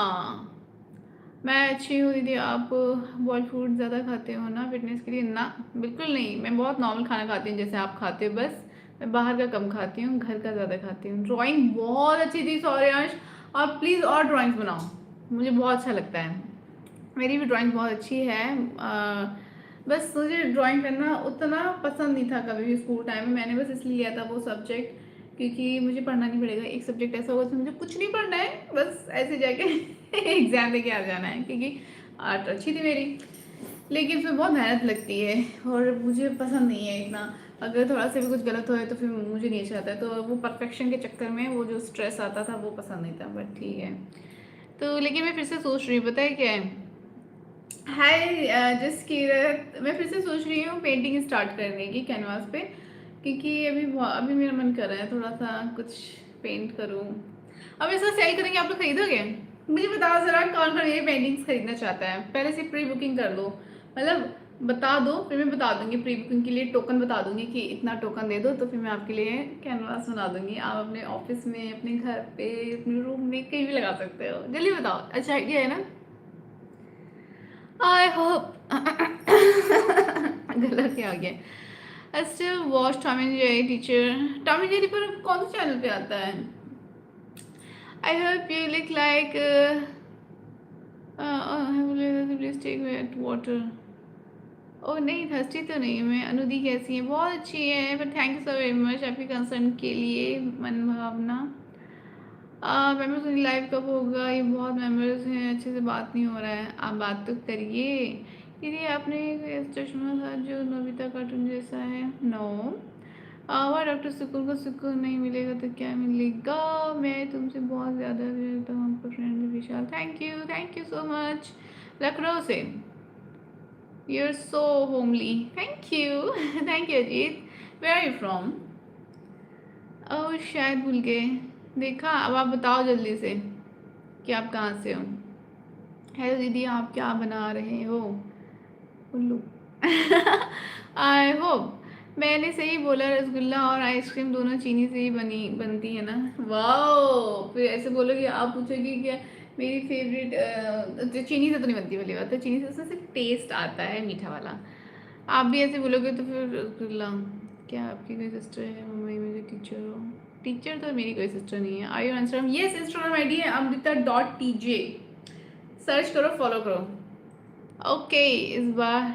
मैं अच्छी हूँ दीदी। आप बॉयल फूड ज़्यादा खाते हो ना फिटनेस के लिए? ना बिल्कुल नहीं, मैं बहुत नॉर्मल खाना खाती हूँ जैसे आप खाते हो, बस मैं बाहर का कम खाती हूँ, घर का ज़्यादा खाती हूँ। ड्राइंग बहुत अच्छी थी सौर्यांश, और प्लीज़ और ड्राइंग्स बनाओ, मुझे बहुत अच्छा लगता है। मेरी भी ड्राइंग बहुत अच्छी है। बस मुझे ड्राइंग करना उतना पसंद नहीं था कभी भी स्कूल टाइम में। मैंने बस इसलिए लिया था वो सब्जेक्ट क्योंकि मुझे पढ़ना नहीं पड़ेगा। एक सब्जेक्ट ऐसा होगा जिसमें मुझे कुछ नहीं पढ़ना है, बस ऐसे जाके एग्जाम देके आ जाना है। क्योंकि आर्ट अच्छी थी मेरी, लेकिन उसमें बहुत मेहनत लगती है और मुझे पसंद नहीं है इतना। अगर थोड़ा सा भी कुछ गलत हो तो फिर मुझे नहीं अच्छा आता है, तो वो परफेक्शन के चक्कर में वो जो स्ट्रेस आता था वो पसंद नहीं था। बट ठीक है, तो लेकिन मैं फिर से सोच रही हूँ, पता है क्या है। हाय जिस कीरत, मैं फिर से सोच रही हूँ पेंटिंग स्टार्ट करने की कैनवास पे, क्योंकि अभी मेरा मन कर रहा है थोड़ा सा कुछ पेंट करूँ। अब इसका सेल करेंगे, आप लोग खरीदोगे? मुझे बताओ जरा, कौन कौन मेरी पेंटिंग्स खरीदना चाहता है? पहले से प्री बुकिंग कर लो, मतलब बता दो, फिर मैं बता दूंगी। प्री बुकिंग के लिए टोकन बता दूंगी कि इतना टोकन दे दो, तो फिर मैं आपके लिए कैनवास बना दूंगी। आप अपने ऑफिस में, अपने घर पे, अपने रूम में, कहीं भी लगा सकते हो। जल्दी बताओ, अच्छा आइडिया है ना? आई होप गलत ही आ गया। I still watch Tom and Jerry teacher. Tom and Jerry पर कौन से चैनल पे आता है? I hope you look like please take wet water. Oh नहीं, थर्स्टी तो नहीं हूँ मैं। अनुदी कैसी है? बहुत अच्छी है, पर thank you so very much आपके कंसर्न के लिए, मन भावना। मेमोरीज लाइव कब होगा? ये बहुत मेमोरीज हैं, अच्छे से बात नहीं हो रहा है, आप बात तो करिए। दीदी आपने एक चश्मा था जो नोबिता कार्टून जैसा है। नो, वह डॉक्टर सुकून को सुकून नहीं मिलेगा तो क्या मिलेगा? मैं तुमसे बहुत ज़्यादा तो हमको friend Vishal, thank you so much. Lucknow से, you are so homely, thank you thank you Ajit. Where are you from? Oh शायद भूल गए। देखा, अब आप बताओ जल्दी से कि आप कहाँ से हो। हेलो दीदी, आप क्या बना रहे हो? उल्लू आई होप मैंने सही बोला, रसगुल्ला और आइसक्रीम दोनों चीनी से ही बनती है ना? वाओ, फिर ऐसे बोलोगे, आप पूछोगे क्या मेरी फेवरेट, तो चीनी से तो नहीं बनती वाली बात है। चीनी से उससे सिर्फ टेस्ट आता है मीठा वाला। आप भी ऐसे बोलोगे तो फिर रसगुल्ला। क्या आपकी कोई सिस्टर है? मम्मी मेरे टीचर हो? टीचर तो मेरी कोई सिस्टर नहीं है। Are you Instagram? Yes, Instagram I D है amrita.tj, सर्च करो, फॉलो करो। ओके, इस बार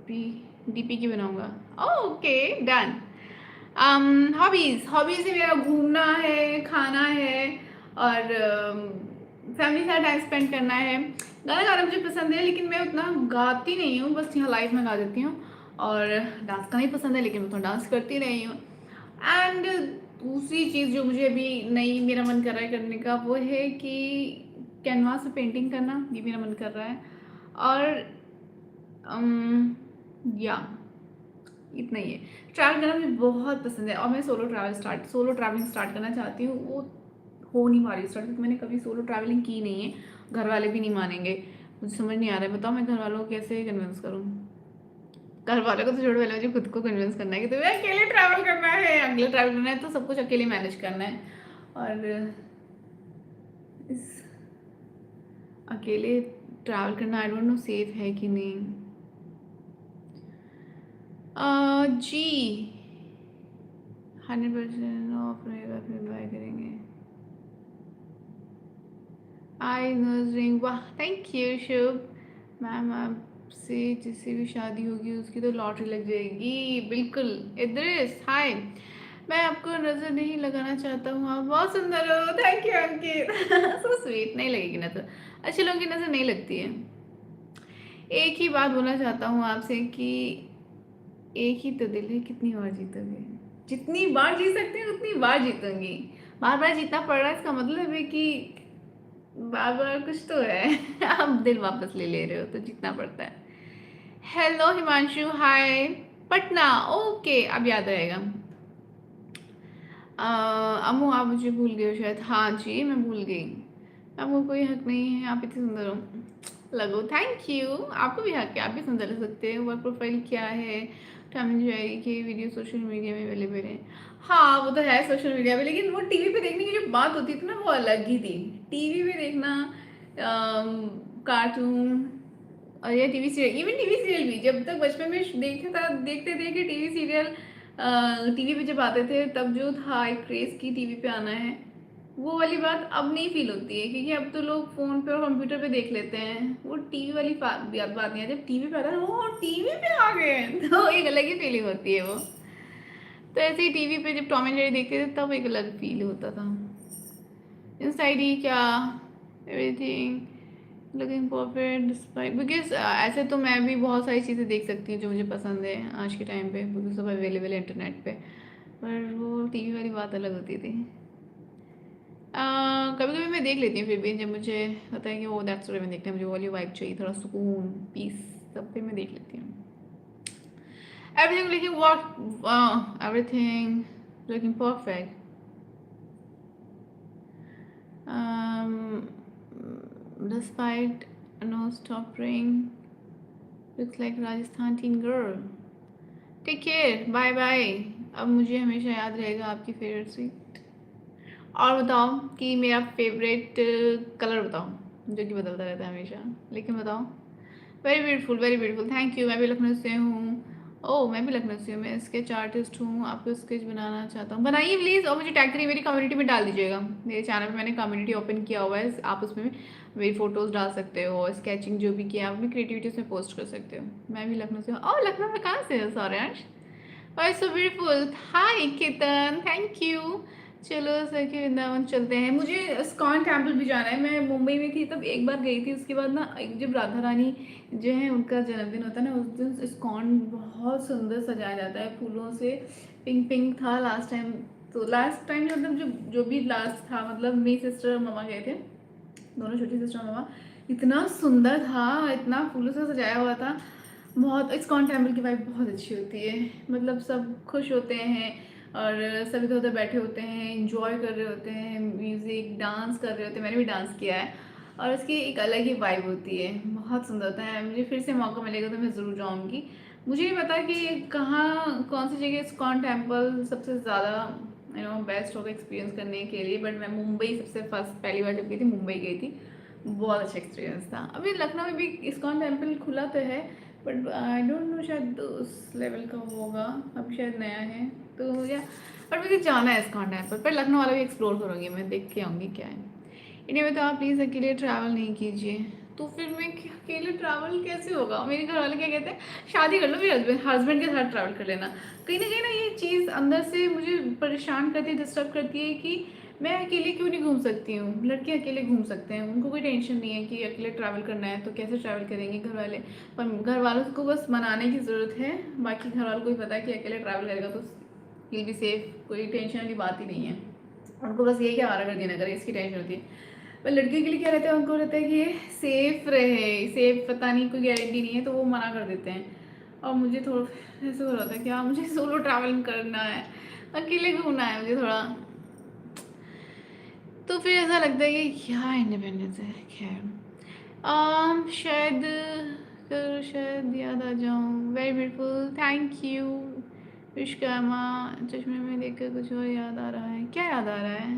डीपी की बनाऊंगा। Okay done. हॉबीज, हॉबीज में मेरा घूमना है, खाना है, और फैमिली के साथ टाइम स्पेंड करना है। गाना गाना मुझे पसंद है, लेकिन मैं उतना गाती नहीं हूँ, बस यहाँ लाइव में गा देती हूँ। और डांस करना ही पसंद है, लेकिन मैं तो डांस करती नहीं हूँ। एंड दूसरी चीज़ जो मुझे अभी नई मेरा मन कर रहा है करने का, वो है कि कैनवास पे पेंटिंग करना, ये मेरा मन कर रहा है। और या इतना ही है। ट्रैवल करना मुझे बहुत पसंद है, और मैं सोलो ट्रैवलिंग स्टार्ट करना चाहती हूँ। वो हो नहीं पा रही स्टार्ट, क्योंकि मैंने कभी सोलो ट्रैवलिंग की नहीं है। घर वाले भी नहीं मानेंगे, मुझे समझ नहीं आ रहा है। बताओ मैं घर वालों को कैसे कन्विंस करूँ? घर वालों को तो छोड़ो, पहले मुझे खुद को कन्विंस करना है कि तुम्हें अकेले ट्रैवल करना है, अकेले ट्रैवल करना है तो सब कुछ अकेले मैनेज करना है। और इस अकेले ट्रैवल करना आई डोंट नो सेफ है कि नहीं। जी 100% ऑफ रहेगा, फिर बाय करेंगे। आई नर्सिंग, वाह थैंक यू शुभ। मैम आपसे जिससे भी शादी होगी उसकी तो लॉटरी लग जाएगी। बिल्कुल इद्रिस हाय। मैं आपको नज़र नहीं लगाना चाहता हूँ, आप बहुत सुंदर हो। Thank you Ankit. So sweet. नहीं लगेगी नज़र, अच्छे लोगों की नज़र नहीं लगती है। एक ही बात बोलना चाहता हूँ आपसे कि एक ही तो दिल है, कितनी बार जीतोगे? जितनी बार जीत सकते हैं उतनी बार जीतूंगी। बार बार जीतना पड़ रहा है इसका मतलब है कि बार बार कुछ तो है। आप दिल वापस ले रहे हो तो जीतना पड़ता है। हेलो हिमांशु हाय। पटना, ओके अब याद रहेगा। अम्मू आप मुझे भूल गए हो शायद। हाँ जी मैं भूल गई। आपको कोई हक नहीं है, आप इतने सुंदर हो। लगो थैंक यू। आपको भी हक है, आप भी सुंदर लग सकते हैं। वर्क प्रोफाइल क्या है? टॉम एंड जेरी के वीडियो सोशल मीडिया में अवेलेबल है। हाँ वो तो है सोशल मीडिया पे, लेकिन वो टीवी पे देखने की जो बात होती थी ना वो अलग ही थी। टीवी पे देखना कार्टून और या TV serial, even TV serial भी जब तक बचपन में देखते था, देखते थे कि टीवी सीरियल टीवी पे जब आते थे तब जो था एक क्रेज की टीवी पे आना है, वो वाली बात अब नहीं फील होती है क्योंकि अब तो लोग फोन पे और कंप्यूटर पे देख लेते हैं। वो टीवी वाली बात नहीं है। जब टीवी पे आता है वो टीवी पे आ गए तो एक अलग ही फीलिंग होती है वो। तो ऐसे ही टीवी पे जब टॉम एंड जेरी देखते थे तब एक अलग फील होता था। इनसाइड ही क्या everything looking perfect despite because ऐसे तो मैं भी बहुत सारी चीज़ें देख सकती हूँ जो मुझे पसंद है आज के टाइम पे, बिकॉज सब अवेलेबल है इंटरनेट पे। पर वो टीवी वाली बात अलग होती थी। कभी कभी मैं देख लेती हूँ फिर भी, जब मुझे होता है कि वो दैट्स व्हाई मैं देखती हूँ, मुझे वाली वाइब चाहिए, थोड़ा सुकून पीस, तब फिर मैं देख लेती हूँ। Everything looking what everything looking perfect. Despite no stopping, looks like Rajasthan teen girl. Take care, bye bye. अब मुझे हमेशा याद रहेगा आपकी फेवरेट स्वीट। और बताओ कि मेरा फेवरेट कलर बताओ, जो कि बदलता रहता है हमेशा, लेकिन बताओ। Very beautiful, very beautiful, thank you. मैं भी लखनऊ से हूँ। ओह मैं भी लखनऊ से हूँ, मैं स्केच आर्टिस्ट हूँ, आपको स्केच बनाना चाहता हूँ, बनाइए प्लीज़। और मुझे टैग करिए, मेरी कम्युनिटी में डाल दीजिएगा। मेरे चैनल पे मैंने कम्युनिटी ओपन किया हुआ है, आप उसमें मेरी फ़ोटोज़ डाल सकते हो, स्केचिंग जो भी किया आप अपनी क्रिएटिविटी उसमें पोस्ट कर सकते हो। मैं भी लखनऊ से हूँ। ओह लखनऊ में कहाँ से हो Shauryansh? Oh so beautiful, hi Ketan, thank you. चलो सखी वृंदावन चलते हैं। मुझे इस्कॉन टेम्पल भी जाना है। मैं मुंबई में थी तब एक बार गई थी, उसके बाद ना जब राधा रानी जो है उनका जन्मदिन होता है ना, उस दिन इस्कॉन बहुत सुंदर सजाया जाता है फूलों से। पिंक पिंक था लास्ट टाइम। तो लास्ट टाइम मतलब जो भी लास्ट था, मतलब मेरी सिस्टर और मम्मा गए थे, दोनों छोटी सिस्टर मम्मा। इतना सुंदर था, इतना फूलों से सजाया हुआ था। बहुत इस्कॉन टेम्पल की वाइब बहुत अच्छी होती है, मतलब सब खुश होते हैं और सब इधर उधर बैठे होते हैं, इंजॉय कर रहे होते हैं, म्यूज़िक डांस कर रहे होते हैं। मैंने भी डांस किया है और उसकी एक अलग ही वाइब होती है, बहुत सुंदर होता है। मुझे फिर से मौका मिलेगा तो मैं ज़रूर जाऊँगी। मुझे नहीं पता कि कहाँ कौन सी जगह इस्कॉन टेम्पल सबसे ज़्यादा बेस्ट होगा एक्सपीरियंस करने के लिए, बट मैं मुंबई सबसे फर्स्ट पहली बार जब गई थी मुंबई गई थी, बहुत अच्छा एक्सपीरियंस था। अभी लखनऊ में भी इस्कॉन टेम्पल खुला तो है, बट आई डोंट नो शायद उस लेवल का होगा, अभी शायद नया है तो या। पर मुझे जाना है इस्कॉन टेम्पल, पर लखनऊ वाला भी एक्सप्लोर करूँगी, मैं देख के आऊँगी क्या है। इन्हें बताओ प्लीज़ अकेले ट्रैवल नहीं कीजिए। तो फिर मैं अकेले ट्रैवल कैसे होगा? मेरे घर वाले क्या कहते हैं, शादी कर लो फिर हस्बैंड हस्बैंड के साथ ट्रैवल कर लेना। कहीं ना ये चीज़ अंदर से मुझे परेशान करती है, डिस्टर्ब करती है कि मैं अकेले क्यों नहीं घूम सकती हूँ। लड़के अकेले घूम सकते हैं, उनको कोई टेंशन नहीं है कि अकेले ट्रैवल करना है तो कैसे ट्रैवल करेंगे घर वाले। पर घर वालों को बस मनाने की ज़रूरत है, बाकी घर वालों को भी पता है कि अकेले ट्रैवल करेगा तो विल बी सेफ, कोई टेंशन वाली बात ही नहीं है। उनको बस ये कि हमारा कर देना करे, इसकी टेंशन होती है। पर लड़कियों के लिए क्या रहता है, उनको रहता है कि ये सेफ रहे, सेफ पता नहीं कोई गारंटी नहीं है, तो वो मना कर देते हैं। और मुझे थोड़ा ऐसे हो रहा था कि हाँ मुझे सोलो ट्रैवल करना है, अकेले घूमना है मुझे थोड़ा। तो फिर ऐसा लगता है कि क्या इंडिपेंडेंस है। खैर शायद कर शायद याद आ जाऊँ। Very beautiful, thank you Vishwakarma. चश्मे में देखकर कुछ और याद आ रहा है, क्या याद आ रहा है?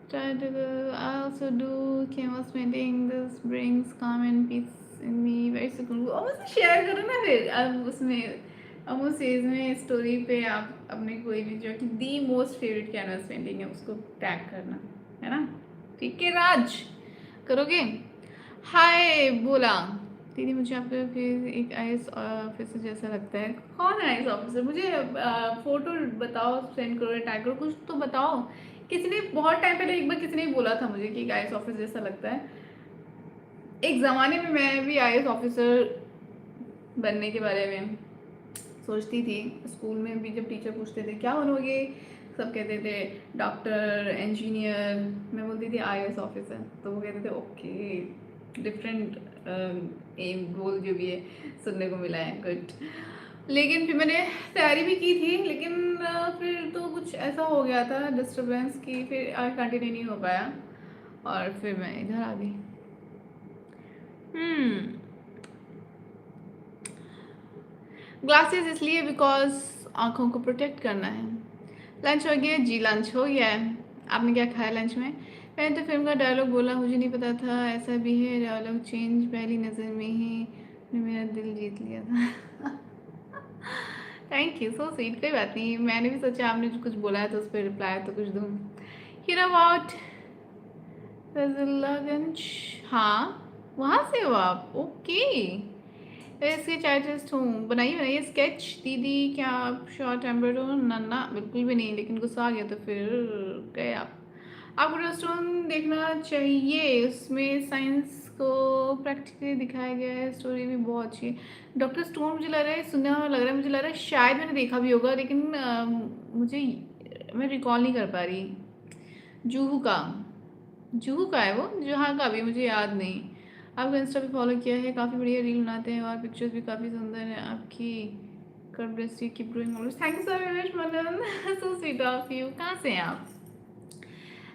Try to I also do canvas painting. This brings calm and peace in me. Very सुकून। और मुझसे शेयर करो ना फिर। अब उसमें अब उस एज में स्टोरी पे आप अपने कोई भी जो कि the most favourite canvas painting है उसको टैग करना, है ना? ठीक है राज, करोगे? हाय बोला दीदी, मुझे आपका फिर एक आईएएस ऑफिसर जैसा लगता है। कौन है आईएएस ऑफिसर? मुझे फोटो बताओ, सेंड करो, टैग करो, कुछ तो बताओ। किसी ने बहुत टाइम पहले एक बार किसी ने बोला था मुझे कि आईएएस ऑफिसर जैसा लगता है। एक ज़माने में मैं भी आईएएस ऑफिसर बनने के बारे में सोचती थी। स्कूल में भी जब टीचर पूछते थे क्या बनोगे, सब कहते थे डॉक्टर, इंजीनियर। मैं बोलती थी आईएएस ऑफिसर, तो वो कहते थे ओके, डिफरेंट एम गोल जो भी है सुनने को मिला है, गुड। लेकिन फिर मैंने तैयारी भी की थी, लेकिन फिर तो कुछ ऐसा हो गया था डिस्टर्बेंस की, फिर कंटिन्यू नहीं हो पाया और फिर मैं इधर आ गई। ग्लासेस इसलिए बिकॉज आँखों को प्रोटेक्ट करना है। लंच हो गया जी? लंच हो गया है। आपने क्या खाया लंच में? मैंने तो फिल्म का डायलॉग बोला, मुझे नहीं पता था ऐसा भी है। डायलॉग चेंज पहली नज़र में ही ने मेरा दिल जीत लिया था। Thank you, so sweet. कोई बात नहीं, मैंने भी सोचा आपने जो कुछ बोला है तो उस पर रिप्लाई तो कुछ दूँ। हियर अबाउट फजलागंज, हाँ वहाँ से हो आप? ओके, इसके आर्टिस्ट हूँ। बनाइए बनाइए स्केच दीदी। क्या आप शॉर्ट टेम्पर्ड हो? नन्ना बिल्कुल भी नहीं, लेकिन गुस्सा आ गया तो फिर गए आप। आपको डॉक्टर स्टोन देखना चाहिए, उसमें साइंस को प्रैक्टिकली दिखाया गया है, स्टोरी भी बहुत अच्छी है। डॉक्टर स्टोन मुझे लग रहा है, सुना हुआ लग रहा है, मुझे लग रहा है शायद मैंने देखा भी होगा, लेकिन मुझे मैं रिकॉल नहीं कर पा रही। जूहू का, जूहू का है वो, जहाँ का भी मुझे याद नहीं। आपको इंस्टा पे फॉलो किया है, काफ़ी बढ़िया रील बनाते हैं और पिक्चर्स भी काफ़ी सुंदर हैं आपकी। God bless you, keep growing always. Thank you so much Manan, so sweet of you. कहाँ से हैं आप?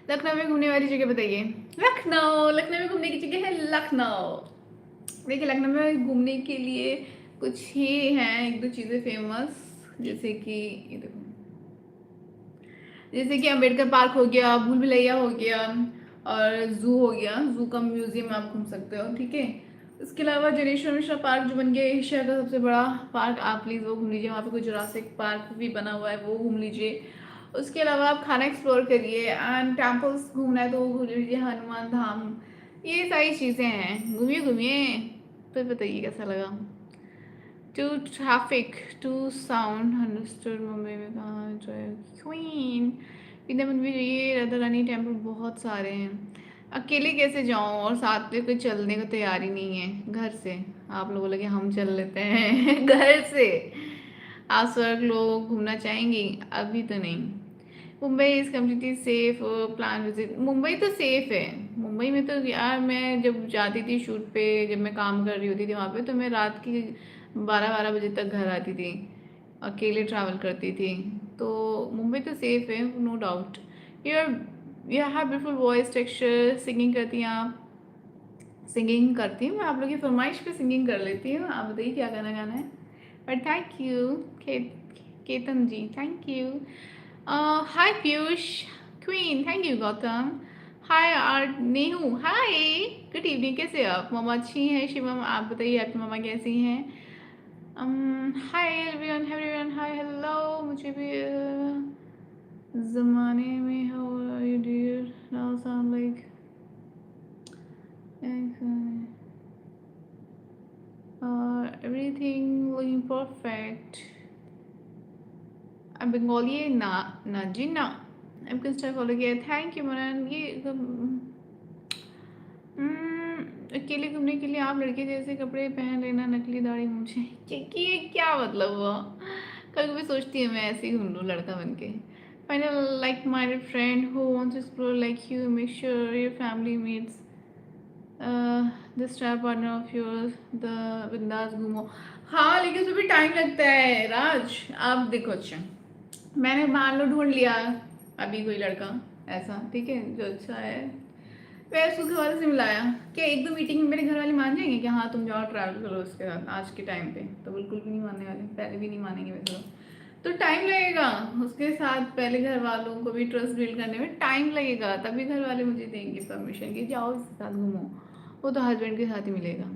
लखनऊ में घूमने वाली जगह बताइए। लखनऊ, लखनऊ में घूमने की जगह है लखनऊ। देखिए लखनऊ में घूमने के लिए कुछ ही हैं, एक दो चीज़ें फेमस, जैसे कि ये देखो, जैसे कि अम्बेडकर पार्क हो गया, भूल भुलैया हो गया और जू हो गया। जू का म्यूजियम आप घूम सकते हो, ठीक है। इसके अलावा जनेश्वर मिश्रा पार्क जो बन गया एशिया का सबसे बड़ा पार्क, आप प्लीज़ वो घूम लीजिए। वहाँ पे कोई जुरासिक पार्क भी बना हुआ है, वो घूम लीजिए। उसके अलावा आप खाना एक्सप्लोर करिए एंड टेम्पल्स घूमना है तो वो घूम लीजिए, हनुमान धाम, ये सारी चीज़ें हैं। घूमिए घूमिए, फिर बताइए कैसा लगा। Too traffic too sound understood, Mumbai में कहाँ क्वीन विद्यापन भी जाइए, राधा रानी टेम्पल बहुत सारे हैं। अकेले कैसे जाऊँ और साथ में कोई चलने को तैयार ही नहीं है घर से। आप लोग बोले कि हम चल लेते हैं घर से। आप स्वर्ग लोग घूमना चाहेंगी? अभी तो नहीं। Mumbai is completely safe plan visit. Mumbai तो सेफ है। मुंबई में तो यार मैं जब जाती थी शूट पे, जब मैं काम कर रही होती थी वहाँ पे, तो मैं रात की 12-12 बजे तक घर आती थी, अकेले ट्रैवल करती थी। तो मुंबई तो सेफ है, no doubt. Your you have beautiful voice texture. Singing करती हैं आप? सिंगिंग करती हूँ मैं, आप लोग की फरमाइश पे सिंगिंग कर लेती हूँ। आप बताइए क्या गाना गाना है। But thank you Ketan ji, thank you. Hi Piyush, queen, thank you Gautam. Hi art Nehu, hi good evening, कैसे हो आप? मम्मा अच्छी हैं? शिवम आप बताइए आपकी मम्मा कैसी हैं? Hi everyone, hi hello. मुझे भी ज़माने में how are you dear now sound like everything looking perfect. अब बंगाली है ना, ना जी ना। आपको इंस्टा फॉलो किया, थैंक यू मनन। ये अकेले घूमने के लिए आप लड़के जैसे कपड़े पहन लेना, नकली दाढ़ी मूछे, क्योंकि ये क्या मतलब हुआ? कभी कभी सोचती हूँ मैं ऐसे ही घूम लूँ लड़का बन के। Final like minded friend who wants to explore like you, make sure your family meets this trap partner of yours the बिंदास घूमो। हाँ लेकिन उसमें भी टाइम लगता है राज। आप देखो, अच्छा मैंने मान लो ढूंढ लिया अभी कोई लड़का ऐसा, ठीक है, जो अच्छा है, मैं उसको घर वाले से मिलाया। क्या एक दो मीटिंग में मेरे घर वाले मान जाएंगे कि हाँ तुम जाओ ट्रैवल करो उसके साथ? आज के टाइम पे तो बिल्कुल भी नहीं मानने वाले, पहले भी नहीं मानेंगे वैसे तो टाइम लगेगा। उसके साथ पहले घर वालों को भी ट्रस्ट बिल्ड करने में टाइम लगेगा, तभी घर वाले मुझे देंगे परमिशन कि जाओ इसके साथ घूमो। वो तो हस्बैंड के साथ ही मिलेगा।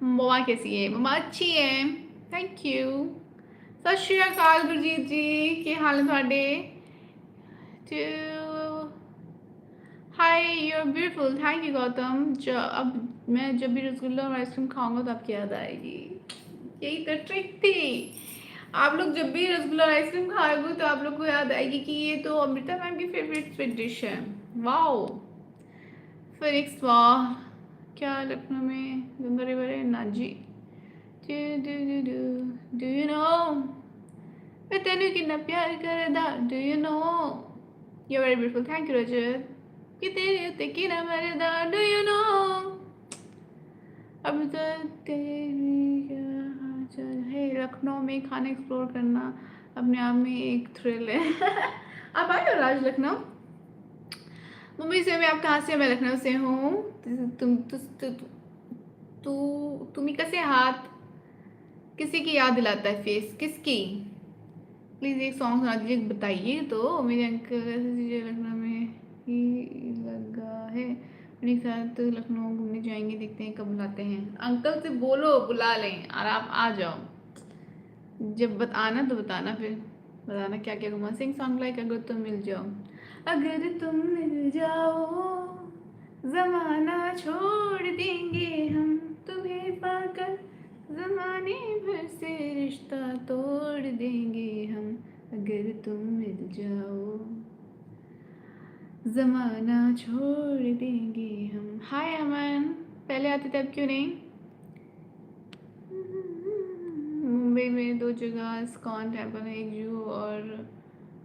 मम्मा कैसी है? मम्मा अच्छी है, थैंक यू। सत श्री अकाल गुरजीत जी, के हाल है ਤੁਹਾਡੇ? Hi you are beautiful, thank you Gautam. अब मैं जब भी रसगुल्ला और आइसक्रीम खाऊंगा तो आपकी याद आएगी। यही तो ट्रिक थी। आप लोग जब भी रसगुल्ला और आइसक्रीम खाओगे तो आप लोग को याद आएगी कि ये तो अमृता मैम की फेवरेट स्वीट डिश है। वाओ, फिनिक्स वाह, क्या लखनऊ में गंगा रिवर है ना जी। डू यू नो मैं तेनू कितना प्यार करदा, do you know? You very beautiful, thank you Rajat. कि तेरे उत्ते किना मरदा, डू यू नो? अब तो तेरी क्या हालचाल है? लखनऊ में खाना एक्सप्लोर करना अपने आप में एक थ्रिल है। आप आए हो राज लखनऊ? मुंबई से मैं, आप कहाँ से? मैं लखनऊ से हूँ। तू तुम्ही कसे हाथ किसी की याद दिलाता है फेस किसकी? प्लीज़ एक सॉन्ग सुना दीजिए, बताइए तो। मेरे अंकल लखनऊ में ही लगा है, मेरे साथ लखनऊ घूमने जाएंगे, देखते हैं कब बुलाते हैं। अंकल से बोलो बुला लें और आप आ जाओ। जब बताना तो बताना, फिर बताना क्या क्या घुमा। सिंग सॉन्ग लाइक अगर तुम मिल जाओ। अगर तुम मिल जाओ जमाना छोड़ देंगे हम, तुम्हें पाकर जमाने भर से रिश्ता तोड़ देंगे हम। अगर तुम मिल जाओ जमाना छोड़ देंगे हम। हाय अमन, पहले आते थे अब क्यों नहीं? मुंबई में दो जगह इस्कॉन टेम्पल है, एक जुहू और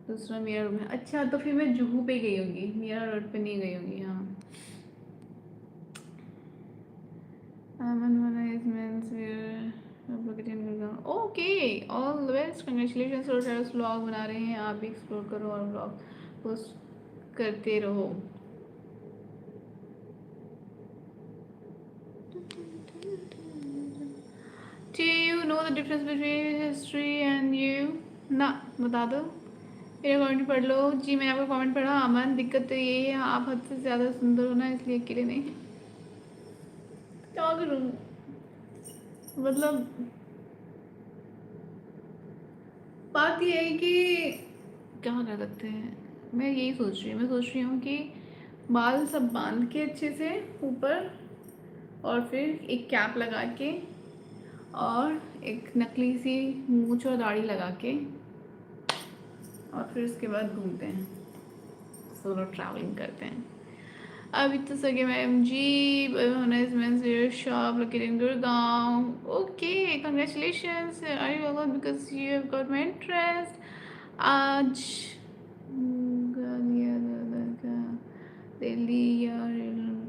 दूसरा मीरा रोड में। अच्छा तो फिर मैं जुहू पे गई होंगी, मीरा रोड पे नहीं गई होंगी। हाँ, okay, all the best, congratulation. और टेरस व्लॉग बना रहे हैं, आप भी एक्सप्लोर करो और व्लॉग पोस्ट करते रहो। Do you know the difference between history and you? ना बता दो, मेरा कमेंट पढ़ लो जी। मैंने आपका कमेंट पढ़ा। अमन, दिक्कत तो ये है आप हद से ज़्यादा सुंदर हो ना, इसलिए अकेले नहीं। क्या करूँ मतलब, बात ये है कि क्या कर सकते हैं। मैं यही सोच रही हूँ, मैं सोच रही हूँ कि बाल सब बांध के अच्छे से ऊपर, और फिर एक कैप लगा के, और एक नकली सी मूंछ और दाढ़ी लगा के, और फिर उसके बाद घूमते हैं, सोलो ट्रैवलिंग करते हैं। अभी तो सगे ma'am ji, shop located in Gurgaon. Okay, congratulations, are you a lot because you have got my interest. आज दिल्ली यार,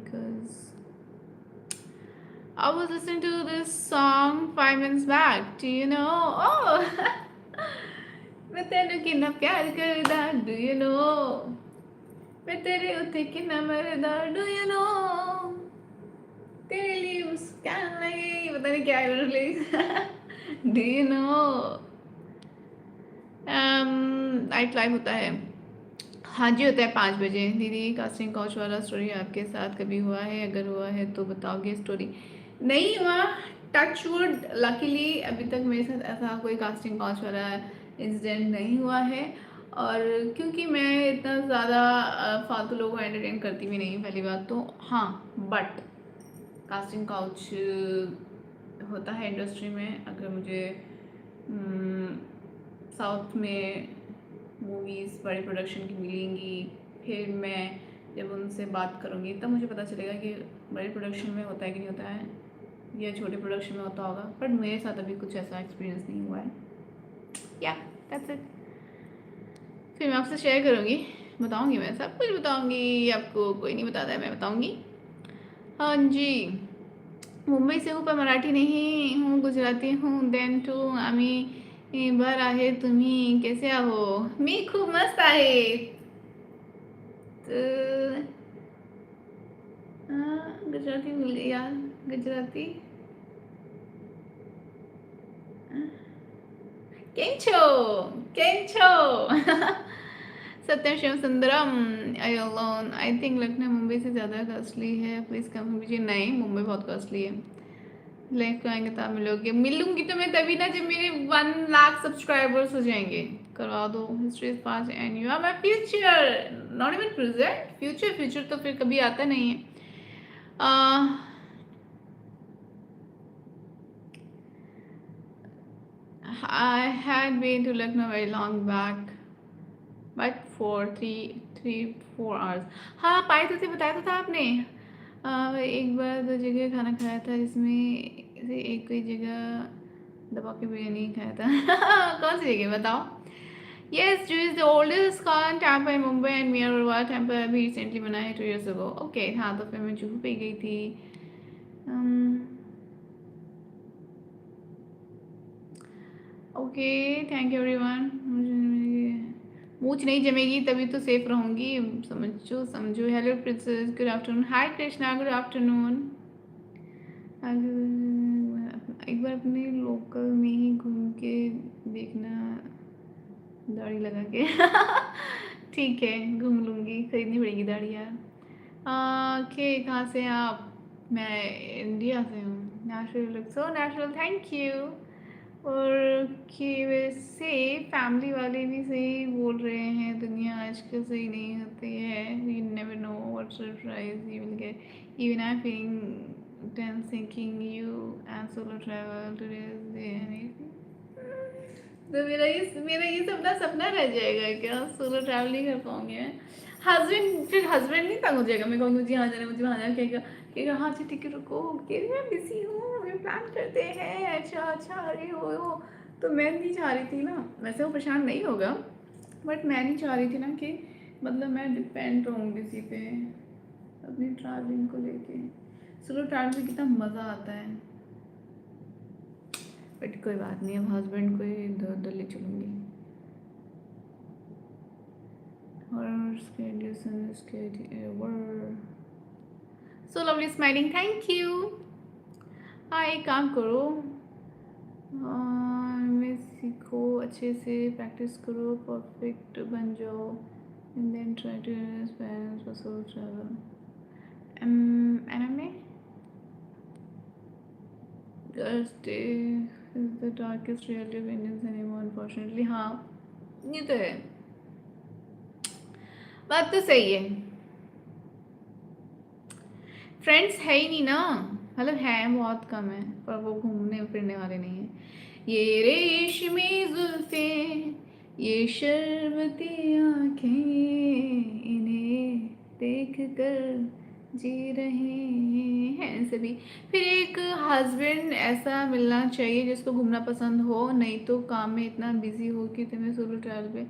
because I was listening to this song 5 minutes back. Do you know? Oh, मैं तेरे कितना प्यार करदा, do you know? मैं तेरे उत्ते कितना मरदा, do you know? तेरे लिए मुस्कान लगे, पता नहीं क्या है please. Do you know? Night live होता है। हाँ जी, होता है 5 बजे। दीदी, कास्टिंग काउच वाला स्टोरी आपके साथ कभी हुआ है? अगर हुआ है तो बताओगे स्टोरी? नहीं हुआ, टच वुड। लकीली अभी तक मेरे साथ ऐसा कोई कास्टिंग काउच वाला इंसिडेंट नहीं हुआ है। और क्योंकि मैं इतना ज़्यादा फालतू लोगों को एंटरटेन करती भी नहीं हूँ, पहली बात तो। हाँ, बट कास्टिंग काउच होता है इंडस्ट्री में। अगर मुझे साउथ में मूवीज़ बड़े प्रोडक्शन की मिलेंगी, फिर मैं जब उनसे बात करूँगी तब मुझे पता चलेगा कि बड़े प्रोडक्शन में होता है कि नहीं होता है, या छोटे प्रोडक्शन में होता होगा। बट मेरे साथ अभी कुछ ऐसा एक्सपीरियंस नहीं हुआ है। या दैट्स इट। फिर मैं आपसे शेयर करूँगी, बताऊँगी, मैं सब कुछ बताऊँगी आपको। कोई नहीं बताता है, मैं बताऊँगी। हाँ जी, मुंबई से हूँ पर मराठी नहीं हूँ, गुजराती हूँ। देन टू आम्ही बर आहे, तुम्ही कैसे आहो? मी खूप मस्त आहे। गुजराती भूल गई यार, गुजराती केम छो, केम छो? Satyam Shiv Sundaram, I alone. I think Lucknow Mumbai से ज़्यादा कॉस्टली है, प्लीज़ कम मुझे। नहीं, मुंबई बहुत कॉस्टली है। लाइक आएंगे तब मिलोगे। मिलूंगी तो मैं तभी ना जब मेरे 1 लाख सब्सक्राइबर्स हो जाएंगे। करवा दो। History is past and you are my future, not even present. Future, future तो फिर कभी आता नहीं है। I had been to Lucknow very long back, but for 3-4 hours. हाँ, पाए तो थे, बताया तो था आपने। एक बार 2 जगह खाना खाया था, जिसमें से एक कोई जगह दबा के बिरयानी खाया था। कौन सी जगह बताओ? Yes, Jew is the oldest Khan temple in Mumbai and Mir Urwa temple अभी recently बना है 2 years ago. Okay, हाँ तो फिर मैं जुहू पे गई थी। Okay, thank you everyone. मूछ नहीं जमेगी तभी तो सेफ रहूंगी, समझो समझो। Hello princess, good afternoon. Hi Krishna, good afternoon. एक बार अपने लोकल में ही घूम के देखना, दाढ़ी लगा के। ठीक है, घूम लूंगी, खरीदनी पड़ेगी दाढ़ी यार। ओके, कहाँ से हैं आप? मैं इंडिया से हूँ। Natural look so natural, thank you. और कि वैसे फैमिली वाले भी सही बोल रहे हैं, दुनिया आजकल सही नहीं होती है। You never know what surprise you will get. Even I am feeling tense thinking you and solo travel today. तो मेरा ये सपना रह जाएगा क्या? सोलो ट्रैवल नहीं कर पाऊंगी मैं। हस्बैंड, फिर हस्बैंड नहीं तंग हो जाएगा? मैं कहूँगी मुझे यहाँ जाना, मुझे वहाँ जाना, कहेगा हाँ अच्छा ठीक है रुको, कि मैं बिजी हूँ, मैं प्लान करते हैं। अच्छा अच्छा, अरे हो। तो मैं नहीं चाह रही थी ना, वैसे वो परेशान नहीं होगा, बट मैं नहीं चाह रही थी ना कि मतलब मैं डिपेंड रहूँ किसी पे अपनी ट्रैवलिंग को लेके। सोलो ट्रैवल में कितना मज़ा आता है। बट कोई बात नहीं, अब हस्बैंड को ही इधर उधर ले चलूँगी। और so lovely smiling, thank you. हाँ, एक काम करो, में सीखो, अच्छे से प्रैक्टिस करो, परफेक्ट बन जाओ, and then try to parents for solo travel. MMA day is the darkest reality of Indian cinema unfortunately. हाँ, ये तो है, बात तो सही है। फ्रेंड्स है ही नहीं ना, मतलब है बहुत कम है, पर वो घूमने फिरने वाले नहीं है। ये रेशमी जुल्फे, ये शर्बती आँखें, इन्हें देख कर जी रहे हैं सभी। फिर एक हस्बैंड ऐसा मिलना चाहिए जिसको घूमना पसंद हो, नहीं तो काम में इतना बिजी हो कि तुम्हें सोलो ट्रैवल पे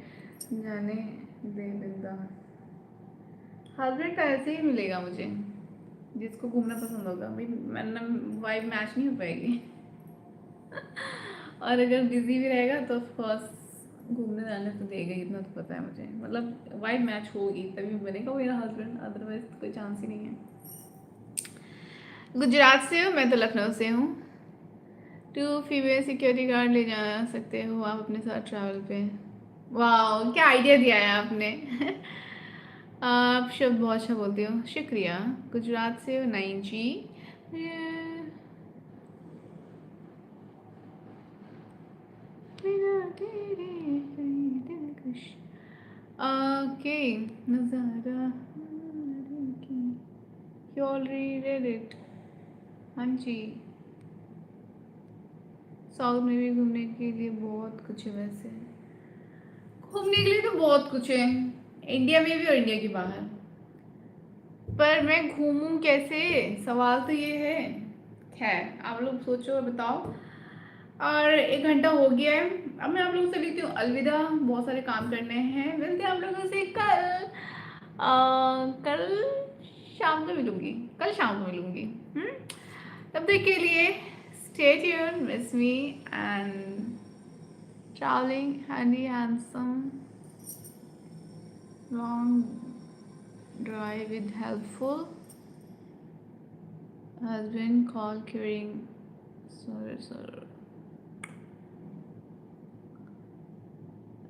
जाने दे बिंदा। हस्बैंड तो ऐसे ही मिलेगा मुझे जिसको घूमना पसंद होगा। भाई वरना वाइब मैच नहीं हो पाएगी। और अगर बिजी भी रहेगा तो ऑफकोर्स घूमने जाने तो देगा, इतना तो पता है मुझे। मतलब वाइब मैच होगी तभी बनेगा मेरा हस्बैंड, अदरवाइज कोई चांस ही नहीं है। गुजरात से हो, मैं तो लखनऊ से हूँ। 2 फीमेल सिक्योरिटी गार्ड ले जा सकते हो आप अपने साथ ट्रैवल पे। वाह, क्या आइडिया दिया है आपने। आप शब्द बहुत अच्छा बोलती हो, शुक्रिया। गुजरात से हो? नहीं जी। मेरा तेरे कहीं दिलकश। ओके, नज़ारा यू ऑलरेडी रेड इट। हाँ जी, साउथ में भी घूमने के लिए बहुत कुछ है वैसे। घूमने के लिए तो बहुत कुछ है, इंडिया में भी और इंडिया के बाहर। पर मैं घूमूं कैसे, सवाल तो ये है। खैर, आप लोग सोचो और बताओ। और 1 घंटा हो गया है, अब मैं आप लोगों से लेती हूँ अलविदा, बहुत सारे काम करने हैं। मिलते हैं आप लोगों से कल। कल शाम को मिलूंगी, कल शाम को मिलूंगी। तब तक के लिए stay tune, miss me and traveling handy handsome long drive with helpful husband call querying sir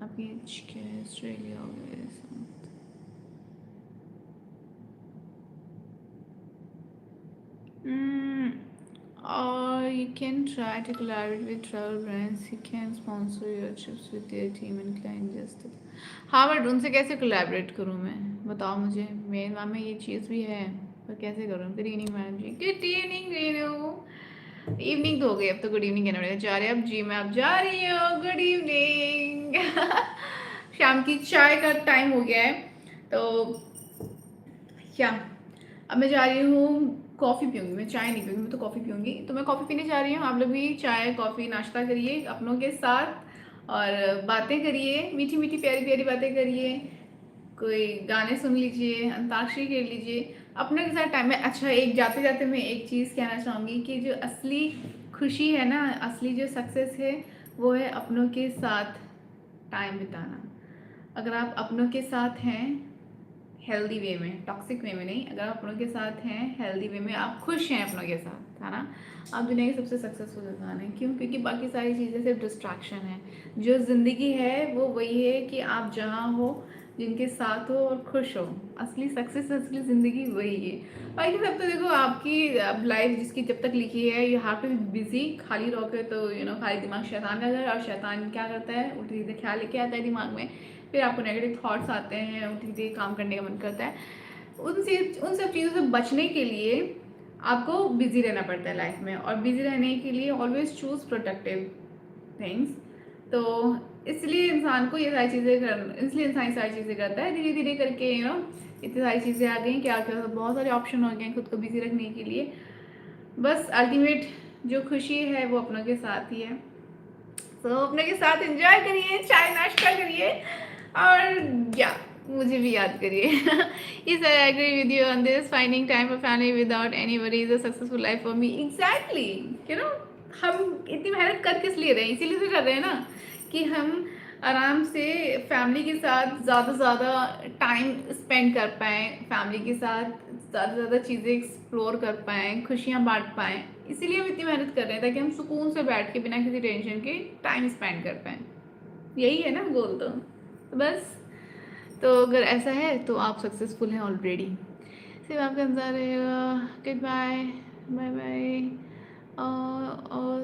आपकी एज क्या है, ऑस्ट्रेलिया हो गया or you can try to collaborate with travel brands. You can sponsor your trips with their team and client justice. हाँ बट उनसे कैसे कोलैबोरेट करूँ मैं, बताओ मुझे। मेरे नाम में ये चीज़ भी है पर कैसे करूँ। Good evening madam ji. Good evening Renu. Evening तो हो गई, अब तो गुड इवनिंग कहना पड़ेगा। जा रहे अब जी मैं अब जा रही हूँ। Good evening. शाम की चाय का टाइम हो गया है तो क्या अब मैं जा रही हूँ कॉफ़ी पीऊँगी। मैं चाय नहीं पीऊँगी, मैं तो कॉफ़ी पीऊँगी। तो मैं कॉफ़ी पीने जा रही हूँ। आप लोग भी चाय कॉफ़ी नाश्ता करिए अपनों के साथ और बातें करिए, मीठी मीठी प्यारी प्यारी बातें करिए। कोई गाने सुन लीजिए, अंताक्षरी खेल लीजिए अपनों के साथ टाइम में। अच्छा, एक जाते जाते मैं एक चीज़ कहना चाहूँगी कि जो असली खुशी है ना, असली जो सक्सेस है वो है अपनों के साथ टाइम बिताना। अगर आप अपनों के साथ हैं हेल्दी वे में, टॉक्सिक वे में नहीं, अगर आप अपनों के साथ हैं हेल्दी वे में, आप खुश हैं अपनों के साथ, है ना, आप दुनिया के सबसे सक्सेसफुल इंसान हैं। क्यों? क्योंकि बाकी सारी चीज़ें सिर्फ डिस्ट्रैक्शन है। जो ज़िंदगी है वो वही है कि आप जहाँ हो, जिनके साथ हो और खुश हो। असली सक्सेस, असली ज़िंदगी वही है। बाकी सब तो देखो आपकी लाइफ जिसकी जब तक लिखी है, you have to be busy. खाली रहोगे तो खाली दिमाग शैतान का घर, और शैतान क्या करता है, उल्टे सीधे ख्याल लेके आता है दिमाग में। फिर आपको नेगेटिव थॉट्स आते हैं, उल्टे सीधे काम करने का मन करता है। उन सब चीज़ों से बचने के लिए आपको बिजी रहना पड़ता है लाइफ में, और बिजी रहने के लिए ऑलवेज चूज प्रोडक्टिव थिंग्स। तो इसलिए इंसान को ये सारी चीज़ें इसलिए इंसान ये सारी चीज़ें करता है। धीरे धीरे करके इतनी सारी चीज़ें आ गई, क्या क्या बहुत सारे ऑप्शन हो गए हैं खुद को बिजी रखने के लिए। बस अल्टीमेट जो खुशी है वो अपनों के साथ ही है। तो अपने के साथ एंजॉय करिए, चाय नाश्ता करिए और या मुझे भी याद करिए। Yes, I agree with you on this. Finding time for family without any worry is a successful life for me. Exactly. हम इतनी मेहनत कर किस लिए रहे हैं? इसीलिए तो कर रहे हैं ना कि हम आराम से फैमिली के साथ ज़्यादा से ज़्यादा टाइम स्पेंड कर पाएँ, फैमिली के साथ ज़्यादा से ज़्यादा चीज़ें एक्सप्लोर कर पाएँ, खुशियाँ बांट पाएँ। इसीलिए हम इतनी मेहनत कर रहे हैं ताकि हम सुकून से बैठ के बिना किसी टेंशन के टाइम स्पेंड कर पाएँ। यही है ना गोल। तो बस, तो अगर ऐसा है तो आप सक्सेसफुल हैं ऑलरेडी। सिर्फ आपका इंतज़ार रहेगा। Good bye, bye bye. और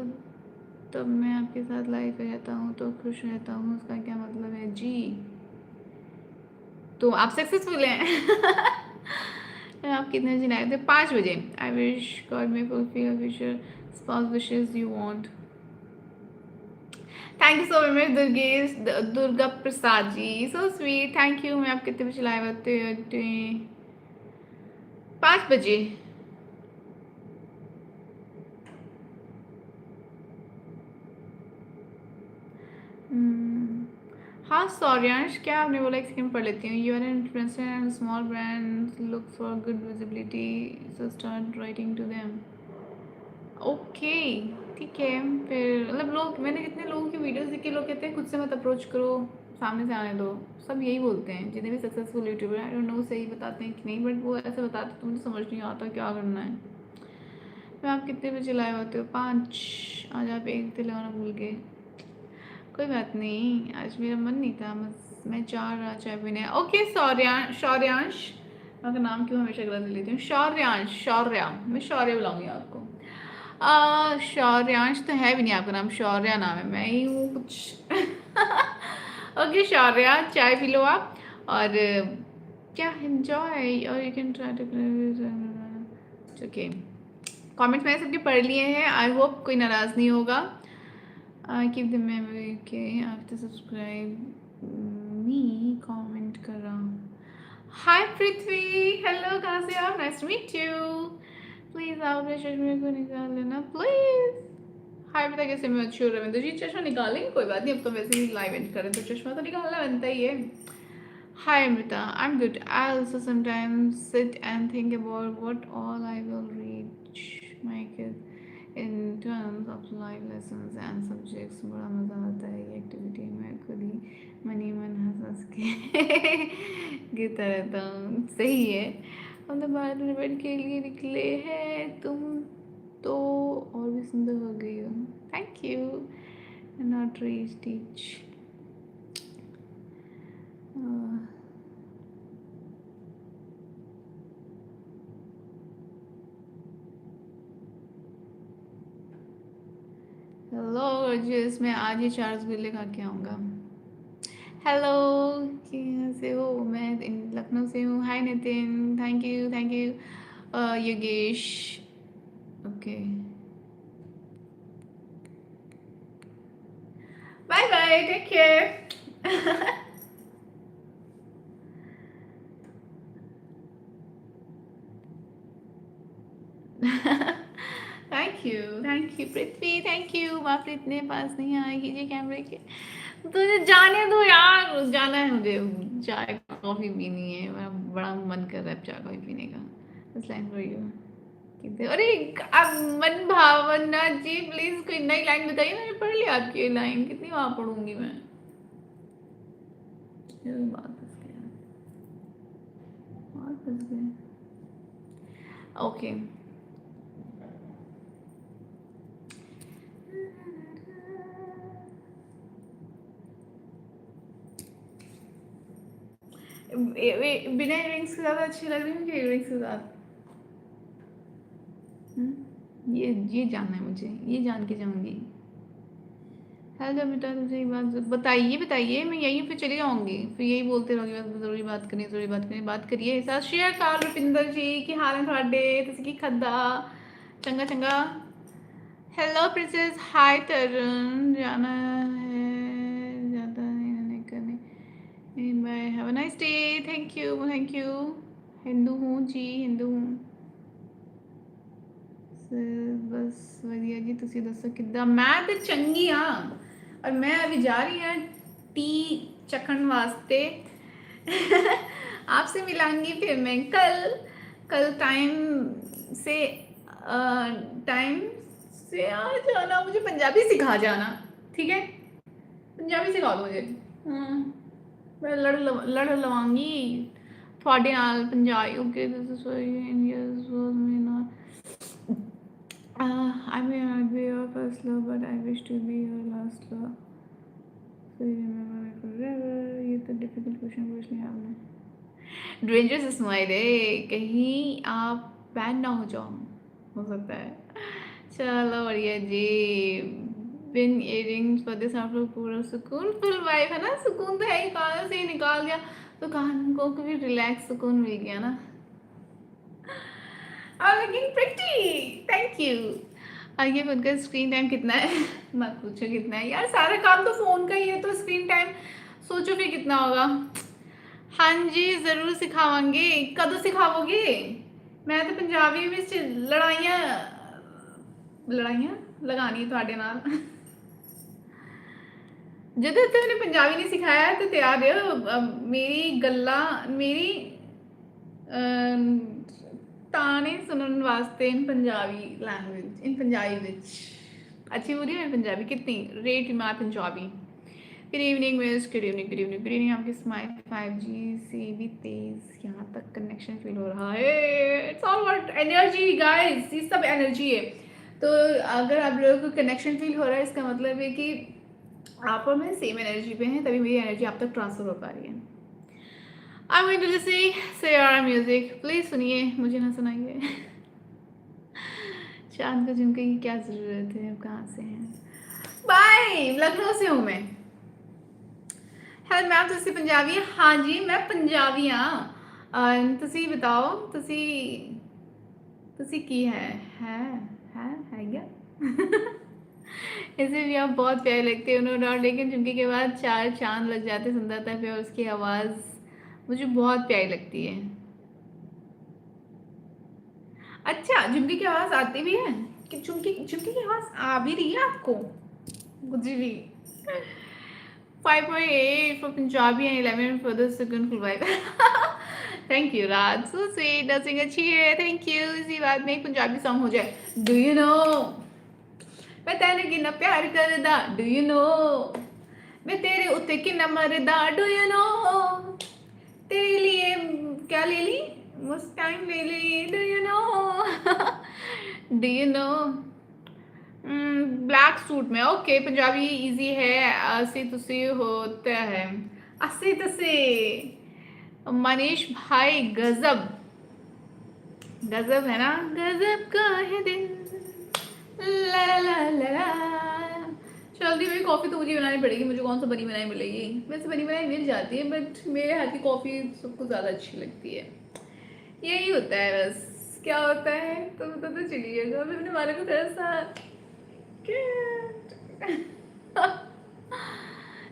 तब मैं आपके साथ लाइफ पे रहता हूँ तो खुश रहता हूँ, उसका क्या मतलब है जी? तो आप सक्सेसफुल हैं। आप कितने बजे आए थे? 5 बजे। I wish God may fulfil future spouse wishes you want. Thank you so much Durgesh, Durga Prasad ji, so sweet, thank you. मैं आप कितने बजे लाइव आते हैं? 5 बजे। हाँ सौर्यांश, क्या आपने बोला? एक सेकंड पढ़ लेती हूँ। You are an influencer and small brand look for good visibility, so start writing to them. Okay, ठीक है। फिर मतलब लोग, मैंने कितने लोगों की वीडियोस देखी, लोग कहते हैं खुद से मत अप्रोच करो, सामने से आने दो। सब यही बोलते हैं जितने भी successful YouTuber. I don't know सही बताते हैं कि नहीं, बट वो ऐसे बताते तो मुझे समझ नहीं आता क्या करना है। मैं आप कितने बजे लाए होते हो? 5। आज आप एक दिलाना भूल गए। कोई बात नहीं, आज मेरा मन नहीं था, बस मैं चाय पीने। ओके शौर्यांश, मैं आपका नाम क्यों हमेशा गलत लेती हूँ? शौर्यांश, शौर्या, मैं शौर्य बुलाऊंगी आपको। शौर्यांश तो है भी नहीं आपका नाम, शौर्या नाम है, मैं ही हूँ कुछ। ओके शौर्या, चाय पी लो आप और क्या एंजॉय, और you can try to okay. Comments मैंने सबके पढ़ लिए हैं, आई होप कोई नाराज़ नहीं होगा। कीप द मेमोरी के आफ्टर सब्सक्राइब मी, कमेंट कर रहा हूँ। हाय पृथ्वी, हेलो, कहाँ से आप? Nice to meet you. Please आप अपने चश्मे को निकाल लेना प्लीज़। हाय बेटा, कैसे मैं अच्छी हूँ रविंद्र जी। चश्मा निकालेंगे, कोई बात नहीं, अब तो वैसे ही लाइव एंड करें तो चश्मा तो निकालना बनता ही है। Hi Amrita, I'm good. I also sometimes sit and think about what all I will reach my kids in terms of life lessons and subjects. बड़ा मज़ा आता है ये एक्टिविटी में, खुद ही मन ही मन हंस हंस के गिरता रहता हूँ। सही है। हम तो भारत रिबन के लिए निकले हैं, तुम तो और भी सुंदर हो गई हो। Thank you. Not reach teach. Hello जिस मैं आज ही 4 रसगुल्ले खा के आऊँगा। हेलो, कैसे हो? मैं लखनऊ से हूँ। Hi Nitin, thank you Yogesh. Okay, bye bye, take care. Thank you Prithvi, thank you. आप इतने पास नहीं आएगी जी कैमरे के। तुझे जाने दो यार, जाना है मुझे, चाय कॉफी पीनी है, मेरा बड़ा मन कर रहा है चाय कॉफी पीने का। बस लाइन फॉर यू। अरे अब मन भावना जी प्लीज कोई नई लाइन बताइए। मैंने पढ़ लिया आपकी ये लाइन, कितनी बार पढ़ूंगी मैं। बात फंस गया, बात फंस गया। ओके, बिना इयरिंग्स के ज़्यादा अच्छी लग रही है मुझे, इयरिंग्स के साथ। ये जानना है मुझे, ये जान के जाऊंगी। हेलो बेटा, तुझे एक बात बताइए, मैं यहीं पे चली जाऊंगी, फिर यही बोलते रहोगे बस ज़रूरी बात करनी, ज़रूरी बात करनी। बात करिए। सत श्री अकाल रुपिंदर जी, की हाल है ਤੁਹਾਡੇ? ਤੁਸੀਂ ਕੀ ਖੱਦਾ? चंगा चंगा। Hello princess, hi Tarun. जाना है, ज़्यादा नहीं करने। Bye, have a nice day. Thank you. Hindu हूँ जी, हिंदू हूँ। बस वधिया जी, ਤੁਸੀਂ ਦੱਸੋ ਕਿੱਦਾਂ? मैं तो चंगी हाँ, और मैं अभी जा रही हूँ टी चखन वास्ते। आपसे मिलाऊंगी फिर मैं कल से टाइम से आ जाना, मुझे पंजाबी सिखा जाना, ठीक है? पंजाबी सिखा दो मुझे। मैं लड़ लवांगी थोड़े नाल Punjabi. Okay, this is for you and yes was me not. I may not be your first love, but I wish to be your last love. So you remember me forever. ये तो डिफिकल्ट क्वेश्चन पूछ लिया आपने। डेंजरस स्माइल है, कहीं आप बैन ना हो जाओ, हो सकता है। चलो बढ़िया जी। बिन इयरिंग्स फॉर दिस आप लोग पूरा सुकून फुल वाइफ है ना, सुकून तो है ही, कान से ही निकाल दिया तो कान को भी रिलैक्स सुकून मिल गया ना। Looking pretty, thank you. आइए, खुद का स्क्रीन टाइम कितना है? मत पूछो कितना है यार, सारा काम तो फोन का ही है, तो स्क्रीन टाइम सोचो फिर कितना होगा। हाँ जी, जरूर सिखावांगे। कदों सिखाओगे? मैं तो पंजाबी में लड़ाइयाँ लड़ाइयाँ लगानी है थोड़े नाल। ਜਦੋਂ ਤੱਕ मैंने पंजाबी नहीं सिखाया तो तैयार रहो मेरी गल्ला, मेरी ताने सुनने वास्ते इन पंजाबी लैंग्वेज, इन पंजाबी विच। अच्छी हो रही है पंजाबी कितनी? रेट मार Punjabi. Good evening miss, good evening, good evening, good evening. आपकी स्माइल 5G से भी तेज यहाँ तक कनेक्शन फील हो रहा है। It's all about energy guys, ये सब एनर्जी है। तो अगर आप लोगों को कनेक्शन फील हो रहा है, इसका मतलब है कि आप और मैं सेम एनर्जी पे हैं, तभी मेरी एनर्जी आप तक ट्रांसफर हो पा रही है। I am going to listen Saiyaara music. Please सुनिए, मुझे ना सुनाइए। चांद को झुमके की क्या जरूरत है? आप कहाँ से हैं? बाय, लखनऊ से हूँ मैं। हेलो मैम, ਤੁਸੀਂ पंजाबी है? हाँ जी, मैं पंजाबी हाँ। ਤੁਸੀਂ बताओ, ਤੁਸੀਂ की है क्या? ऐसे भी आप बहुत प्यारे लगते हैं उन्होंने, और लेकिन झुमके के बाद 4 चांद लग जाते सुंदरता पे, और उसकी आवाज़ मुझे बहुत प्यारी लगती है। अच्छा, झुमके की आवाज़ आती भी है कि झुमके झुमके की आवाज़ आ भी रही है आपको? मुझे भी। 5.8 for Punjabi and 11 for the second full vibe. Thank you Raj, so sweet, nothing अच्छी है, थैंक यू। इसी बात में एक पंजाबी सॉन्ग हो जाए। डू यू नो मैं तेरे कितना प्यार करदा, डू यू नो मैं तेरे उत्ते कितना मरदा, डू यू नो तेरे लिए क्या ले ली, मुस्कान ले ली, do you know? Do you know? Black suit में ओके, पंजाबी इजी है। असी तुसी होता है, असी तसी। मनीष भाई गजब, गजब है ना, गजब का है दिल, ला ला ला ला ला। जल्दी हुई कॉफ़ी तो मुझे बनानी पड़ेगी, मुझे कौन सा बनी बनाई मिलेगी? वैसे बनी बनाई मिल जाती है बट मेरे हाथ की कॉफ़ी सबको ज़्यादा अच्छी लगती है। यही होता है बस। क्या होता है तो पता तो चलिएगा। मैं अपने बारे में थोड़ा सा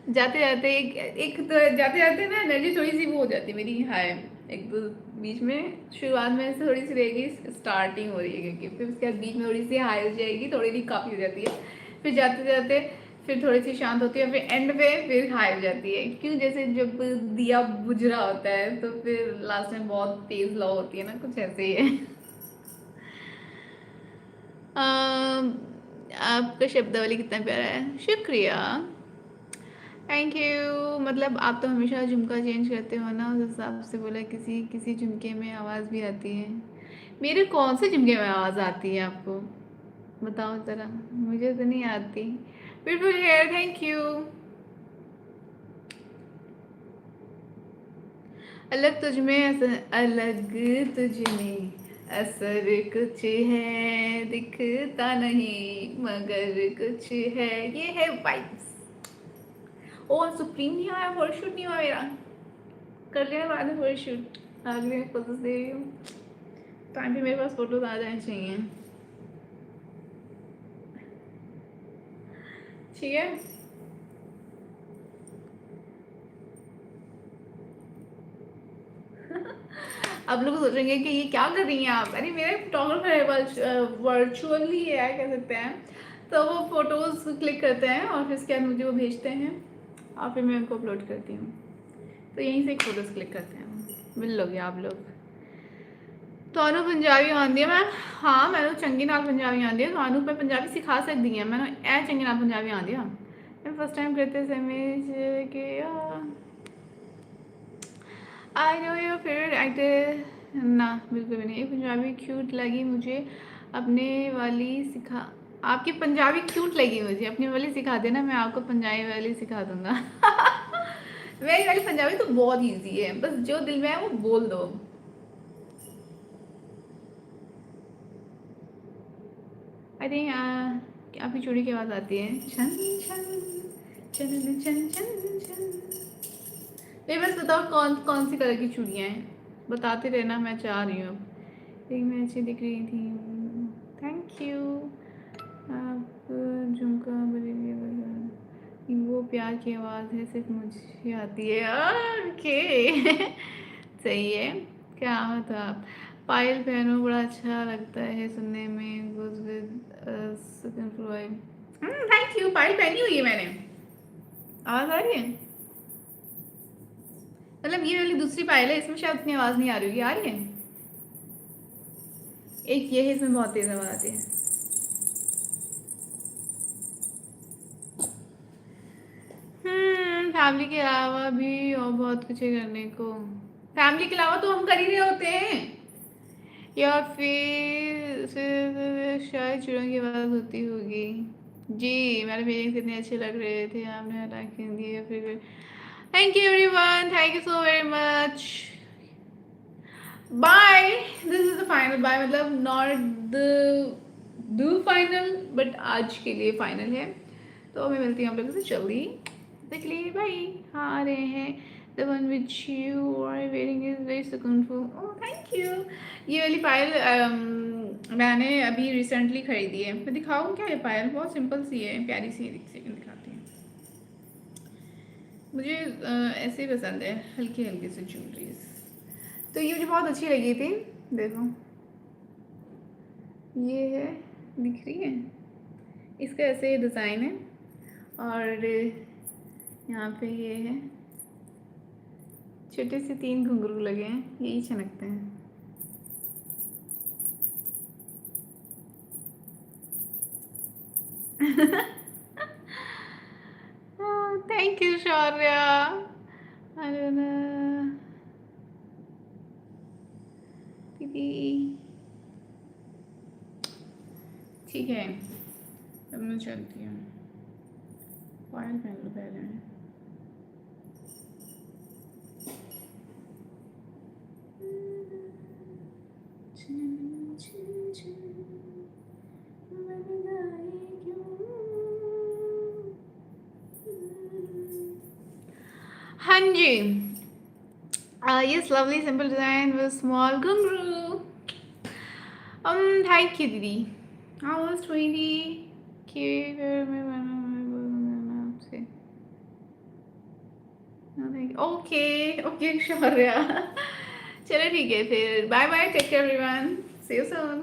जाते जाते एक तो जाते जाते ना एनर्जी थोड़ी सी वो हो जाती है मेरी हाय। एक तो बीच में शुरुआत में से थोड़ी सी रहेगी, स्टार्टिंग हो रही है क्योंकि फिर उसके बाद बीच में थोड़ी सी हाई हो जाएगी, थोड़ी सी काफ़ी हो जाती है, फिर जाते जाते फिर थोड़ी सी शांत होती है, फिर एंड पे फिर हाई हो जाती है। क्यों, जैसे जब दिया बुझ रहा होता है तो फिर लास्ट में बहुत तेज लौ होती है ना, कुछ ऐसे ही है। आपका शब्दावली कितना प्यारा है, शुक्रिया, थैंक यू। मतलब आप तो हमेशा झुमका चेंज करते हो ना, उस हिसाब से बोला किसी किसी झुमके में आवाज़ भी आती है। मेरे कौन से झुमके में आवाज़ आती है आपको बताओ ज़रा, मुझे तो नहीं आती। Beautiful hair, thank you. अलग तुझ में असर, अलग तुझ में असर कुछ है, दिखता नहीं मगर कुछ है, ये है वाइब्स। ओ सुप्रीम नहीं आया, फोटोशूट नहीं हुआ मेरा, कर लेना बाद में फोटोशूट। आगे फोटोज दे रही हूँ, टाइम पे मेरे पास फोटोज आ जाने चाहिए, ठीक है। अब लोग सोचेंगे कि ये क्या कर रही हैं आप, अरे मेरा फोटोग्राफर है, वर्चुअली है कह सकते हैं। तो वो फोटोज़ क्लिक करते हैं और फिर उसके बाद मुझे वो भेजते हैं और फिर मैं उनको अपलोड करती हूँ। तो यहीं से एक फ़ोटोज़ क्लिक करते हैं, मिल लोगे आप लोग। ਤੁਹਾਨੂੰ ਪੰਜਾਬੀ ਆਉਂਦੀ ਹੈ ਮੈਮ? ਹਾਂ ਮੈਨੂੰ ਚੰਗੀ ਨਾਲ ਪੰਜਾਬੀ ਆਉਂਦੀ ਹੈ, ਤੁਹਾਨੂੰ ਮੈਂ ਪੰਜਾਬੀ ਸਿਖਾ ਸਕਦੀ ਹਾਂ, ਮੈਨੂੰ ਇਹ ਚੰਗੀ ਨਾਲ ਪੰਜਾਬੀ ਆਉਂਦੀ ਆ। मैं फर्स्ट टाइम करते समय कि I know your favourite actor, ना बिल्कुल भी नहीं। एक पंजाबी क्यूट लगी मुझे, अपने वाली सिखा, आपकी पंजाबी क्यूट लगी मुझे, अपनी वाली सिखा देना, मैं आपको पंजाबी वाली सिखा दूंगा। मेरी वाली पंजाबी तो बहुत इजी है, बस जो दिल में है वो बोल दो। अरे आपकी चूड़ी की आवाज़ आती है, छन छन छन छन छन छन। नहीं बस बताओ कौन कौन सी कलर की चूड़ियाँ हैं, बताते रहना, मैं चाह रही हूँ। एक में अच्छी दिख रही थी, थैंक यू। आप झुमका वो प्यार की आवाज़ है सिर्फ मुझे आती है, ओके। सही है, क्या मतलब आप पायल पहनो, बड़ा अच्छा लगता है सुनने में, गोज विद। थैंक यू, पायल पहनी हुई है मैंने, आवाज़ आ रही है? मतलब ये वाली दूसरी पायल है, इसमें शायद उतनी आवाज़ नहीं आ रही होगी, आ रही है? एक ये है, इसमें बहुत तेज़ आवाज़ आती है। फैमिली के अलावा भी और बहुत कुछ है करने को। फैमिली के अलावा तो हम कर ही रहे होते हैं, या फिर सिर्फ शायद चिड़ियों की आवाज़ होती होगी। जी मेरे पेरेंट्स कितने अच्छे लग रहे थे, आपने हटा के दिए फिर। Thank you everyone, thank you so very much, bye. This is the final bye, मतलब नॉट द फाइनल बट आज के लिए फाइनल है। तो मैं मिलती हूँ आप लोगों से जल्दी, तब तक के लिए बाय। हाँ आ रहे हैं, the one which you are wearing is very सुकूनफुल, ओह थैंक यू। ये वाली पायल मैंने अभी रिसेंटली खरीदी है, मैं दिखाऊँ क्या? ये पायल बहुत सिंपल सी है, प्यारी सी है, सेकंड दिखाती हूँ। मुझे ऐसे ही पसंद है, हल्की हल्की सी ज्वेलरीज, तो ये मुझे बहुत अच्छी लगी थी। देखो ये है, दिख रही है, इसका ऐसे डिज़ाइन है और यहाँ पे ये है, छोटे से 3 घुंघरू लगे हैं, यही चमकते हैं। Thank you Shaurya. ठीक है, अब मैं चलती हूँ। पायल पहन लो पहले। हाँ जी, yes, lovely simple design with small gungroo. Thank you, दीदी. Almost 20. Okay, okay, Shaurya. चलो ठीक है फिर. Bye bye. Take care everyone. See you soon.